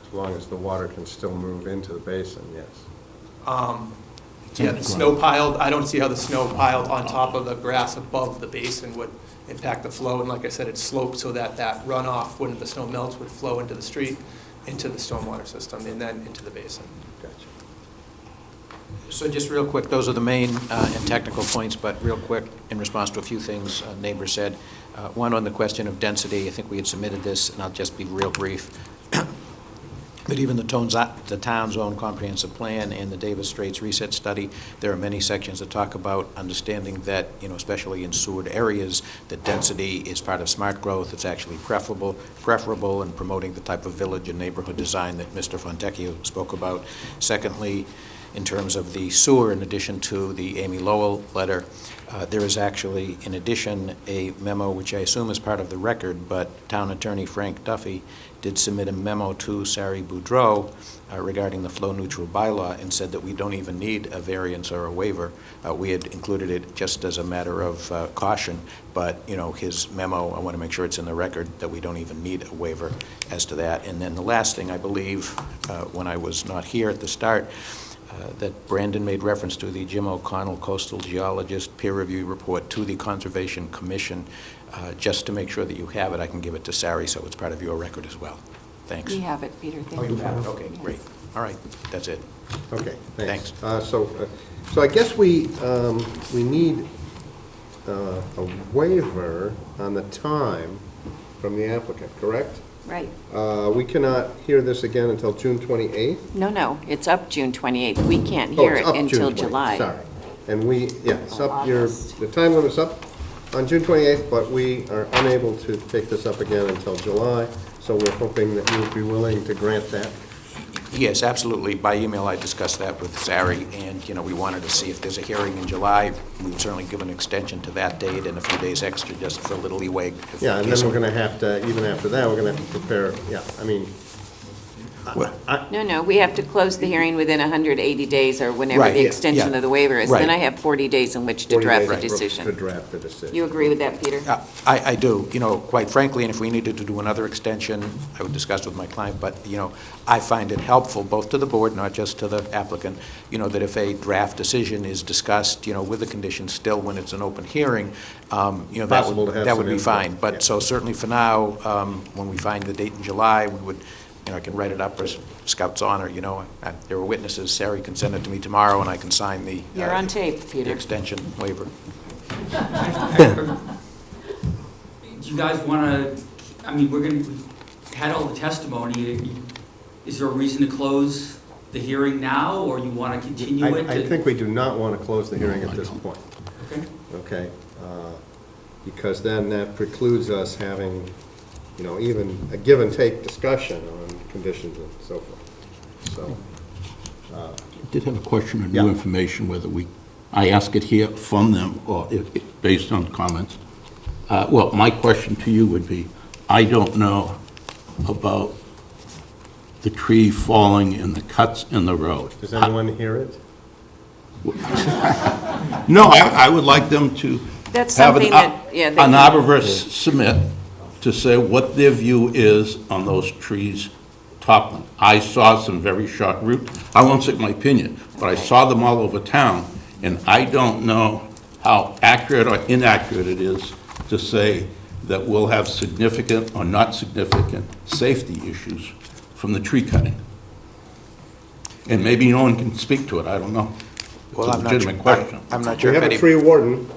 As long as the water can still move into the basin, yes. Yeah, the snow piled, I don't see how the snow piled on top of the grass above the basin would impact the flow. And like I said, it's sloped so that runoff, when the snow melts, would flow into the street, into the stormwater system, and then into the basin. Gotcha. So just real quick, those are the main and technical points, but real quick, in response to a few things neighbors said. One on the question of density, I think we had submitted this, and I'll just be real brief. That even the town's own comprehensive plan and the Davis Straits Reset Study, there are many sections that talk about understanding that, especially in sewered areas, that density is part of smart growth. It's actually preferable in promoting the type of village and neighborhood design that Mr. Fontecchio spoke about. Secondly, in terms of the sewer, in addition to the Amy Lowell letter, there is actually, in addition, a memo, which I assume is part of the record, but Town Attorney Frank Duffy did submit a memo to Sari Boudreau regarding the flow-neutral bylaw and said that we don't even need a variance or a waiver. We had included it just as a matter of caution, but, you know, his memo, I want to make sure it's in the record, that we don't even need a waiver as to that. And then the last thing, I believe, when I was not here at the start, that Brandon made reference to the Jim O'Connell coastal geologist peer review report to the Conservation Commission. Just to make sure that you have it, I can give it to Sari, so it's part of your record as well. Thanks. We have it, Peter, thank you. Oh, you have it, okay, great. All right, that's it. Okay, thanks. Thanks. So I guess we need a waiver on the time from the applicant, correct? Right. We cannot hear this again until June 28th? No, it's up June 28th. We can't Oh, hear it's it up June until 28th, July. Sorry. And it's up, the time limit's up on June 28th, but we are unable to take this up again until July, so we're hoping that you would be willing to grant that. Yes, absolutely. By email, I discussed that with Sari, and, you know, we wanted to see if there's a hearing in July. We would certainly give an extension to that date and a few days extra just for a little leeway. Yeah, and then we're going to have to, even after that, we're going to have to prepare, No, we have to close the hearing within 180 days or whenever Right, the yeah, extension yeah. of the waiver is. Right. Then I have 40 days in which to 40 draft days the to decision. draft the decision. You agree with that, Peter? I do, you know, quite frankly, and if we needed to do another extension, I would discuss with my client, but, you know, I find it helpful, both to the board, not just to the applicant, you know, that if a draft decision is discussed, you know, with the conditions still when it's an open hearing, you know, Possible to have that would some be input, fine. yeah. But, so certainly for now, when we find the date in July, we would, you know, I can write it up as Scout's honor, you know, there were witnesses, Sari can send it to me tomorrow, and I can sign the... You're on tape, The Peter. extension waiver. Do you guys want to, I mean, we had all the testimony. Is there a reason to close the hearing now, or you want to continue it? I think we do not want to close the hearing at this point. Okay. Okay? Because then that precludes us having, you know, even a give and take discussion on conditions and so forth. So, I did have a question on Yeah. new information, whether I ask it here from them or based on comments. Well, my question to you would be, I don't know about the tree falling and the cuts in the road. does anyone hear it? No, I would like them to That's have something an arborist submit to say what their view is on those trees toppling. I saw some very short roots. I won't say my opinion, but I saw them all over town, and I don't know how accurate or inaccurate it is to say that we'll have significant or not significant safety issues from the tree cutting. And maybe no one can speak to it, I don't know. Well, It's a legitimate question. I'm not sure We if have a any... tree warden.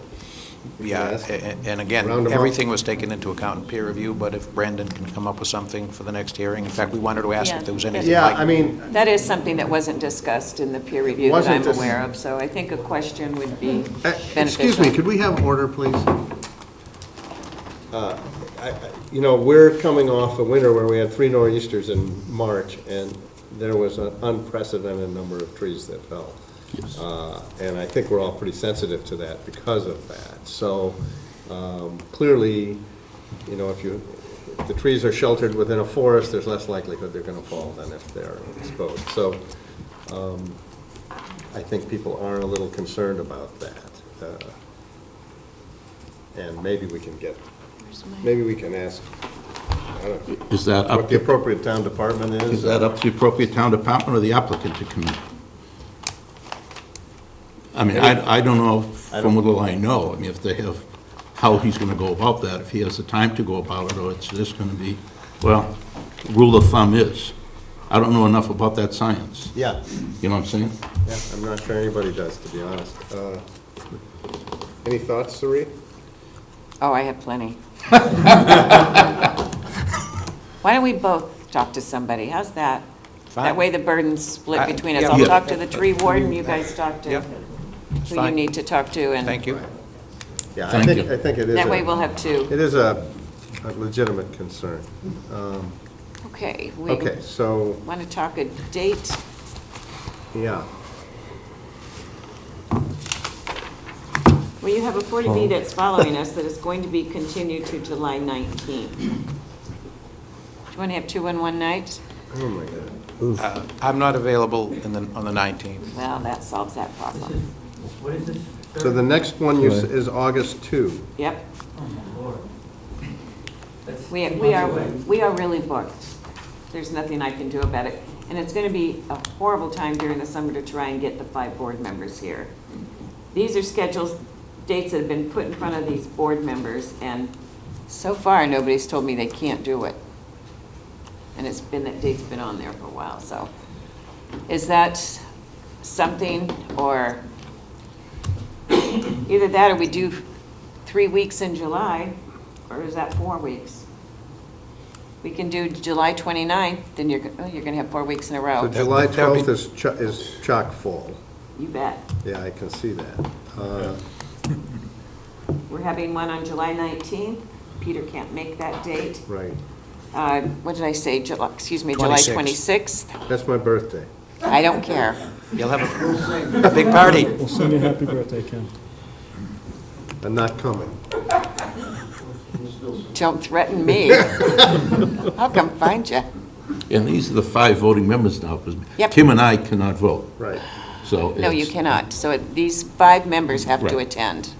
Yeah, Yes. and again, Roundabout. everything was taken into account in peer review, but if Brandon can come up with something for the next hearing, in fact, we wanted to ask if there was anything Yeah, like... I mean, That is something that wasn't discussed in the peer review that Wasn't I'm dis- aware of, so I think a question would be beneficial. excuse me, could we have order, please? You know, we're coming off a winter where we had 3 nor'easters in March, and there was an unprecedented number of trees that fell. Yes. And I think we're all pretty sensitive to that because of that. So clearly, you know, if the trees are sheltered within a forest, there's less likelihood they're going to fall than if they're exposed. So I think people are a little concerned about that. And maybe we can ask, I don't know, Is that up what the to, appropriate town department is. is that up to the appropriate town department or the applicant to come in? I mean, I don't know from what little I know, I mean, if they have, how he's gonna go about that, if he has the time to go about it, or it's just gonna be, well, rule of thumb is, I don't know enough about that science. Yeah, You know what I'm saying? yeah, I'm not sure anybody does, to be honest. Any thoughts, Sari? Oh, I have plenty. Why don't we both talk to somebody? How's that? Fine. That way the burden's split between us. yeah. I'll Yeah. talk to the tree warden, you guys talk to Yep. who you fine. need to talk to, and Thank you. Yeah, Thank you. I think it is. that way we'll have two. It is a legitimate concern. Okay, we Okay, so, want to talk a date? yeah. Well, you have a 40B that's following us that is going to be continued to July 19th. Do you want to have two in one night? Oh, my God. I'm not available on the 19th. Well, that solves that problem. What is this? So the next one is August 2. Yep. Oh, my Lord. That's We months away. are really booked. There's nothing I can do about it. And it's going to be a horrible time during the summer to try and get the 5 board members here. These are schedules, dates that have been put in front of these board members, and so far, nobody's told me they can't do it. And that date's been on there for a while, so. Is that something, or either that or we do 3 weeks in July, or is that 4 weeks? We can do July 29th, then you're going to have 4 weeks in a row. So July 12th is chock full. You bet. Yeah, I can see that. We're having one on July 19th. Peter can't make that date. Right. What did I say? July 26th. 26th? That's my birthday. I don't care. You'll have a big party. We'll sing you happy birthday, Ken. I'm not coming. Don't threaten me. I'll come find you. And these are the 5 voting members now, because Yep. Kim and I cannot vote. Right. So No, you it's- cannot. So these 5 members have to Right. attend.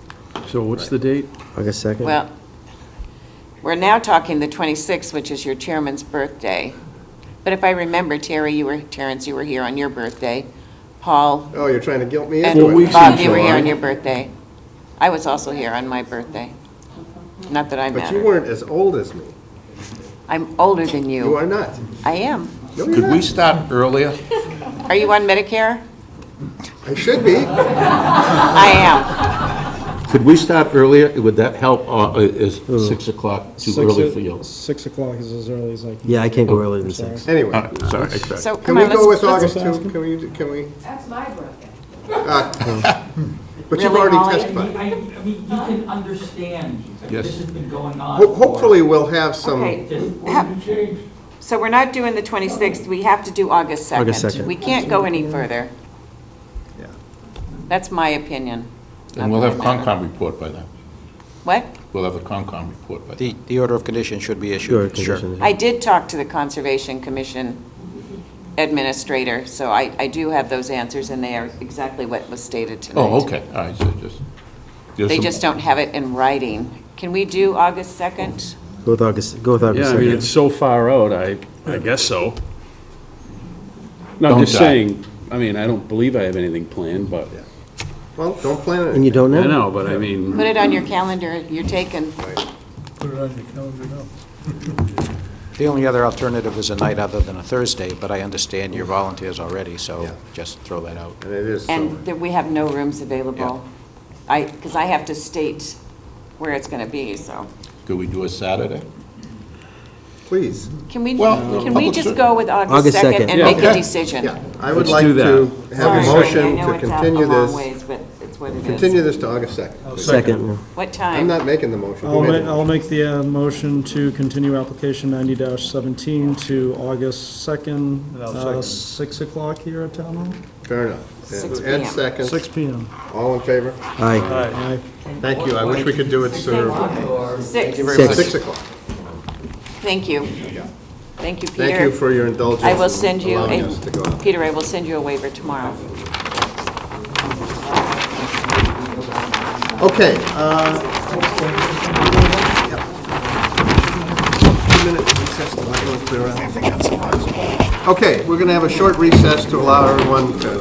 So what's the date? August 2nd? Well, we're now talking the 26th, which is your chairman's birthday. But if I remember, Terrence, you were here on your birthday. Paul Oh, you're trying to guilt me and into it. Bob, you were here on your birthday. I was also here on my birthday. Not that I But you matter. weren't as old as me. I'm older than you. You are not. I am. No, you're Could we not. start earlier? Are you on Medicare? I should be. I am. Could we start earlier? Would that help, or is 6 o'clock too early for you? 6 o'clock is as early as I can. Yeah, I can't go earlier than Sorry. 6. Anyway, Sorry, I tried. So can come we on, go with let's. August 2? Can we? That's my birthday. But you've Really, already Molly? testified. I mean, you can understand, Yes. this has been going on. Hopefully, we'll have some. Okay. Just, So we're not doing the 26th, we have to do August 2nd. August 2nd. We can't go any further. Yeah. That's my opinion. And we'll have Not that it matters. Concom report by then. What? We'll have a Concom report by then. The order of conditions should be Sure, issued. conditions. I did talk to the Conservation Commission administrator, so I do have those answers, and they are exactly what was stated tonight. Oh, okay, all right, so just. there's They some- just don't have it in writing. Can we do August 2nd? Go with August Yeah, I mean, 2nd. it's so far out, I guess so. No, I'm Don't just die. saying, I mean, I don't believe I have anything planned, but, Well, don't plan it. And you don't know? I know, but I mean, Put it on your calendar, you're taken. Put it on your calendar now. The only other alternative is a night other than a Thursday, but I understand your volunteers already, so Yeah. just throw that out. And it is summer. And we have no rooms available. Because I have to state where it's going to be, so. Could we do a Saturday? Please. Can we Well, just August go with August August 2nd 2nd. and Yeah. make a Okay. decision? Yeah, I would Let's like do that. to have Sorry, a I motion know to it's a continue long this. ways, but it's what it is. Continue this to August 2nd. Second. What I'm time? not making the motion. I'll Who made the I'll motion? make the motion to continue application 90-17 to August 2nd, And I'll second. 6 o'clock here at Town Hall, Fair enough. 6 Ed p.m. seconds. 6 PM. All in favor? Aye. Aye. Thank you. I wish we could do it sooner. 6. 6 o'clock. Thank you. Thank you, Peter. Thank you for your indulgence. I will in send you, allowing us to go out. Peter, I will send you a waiver tomorrow. Okay. 2-minute recess to let those clear out. Okay, we're going to have a short recess to allow everyone to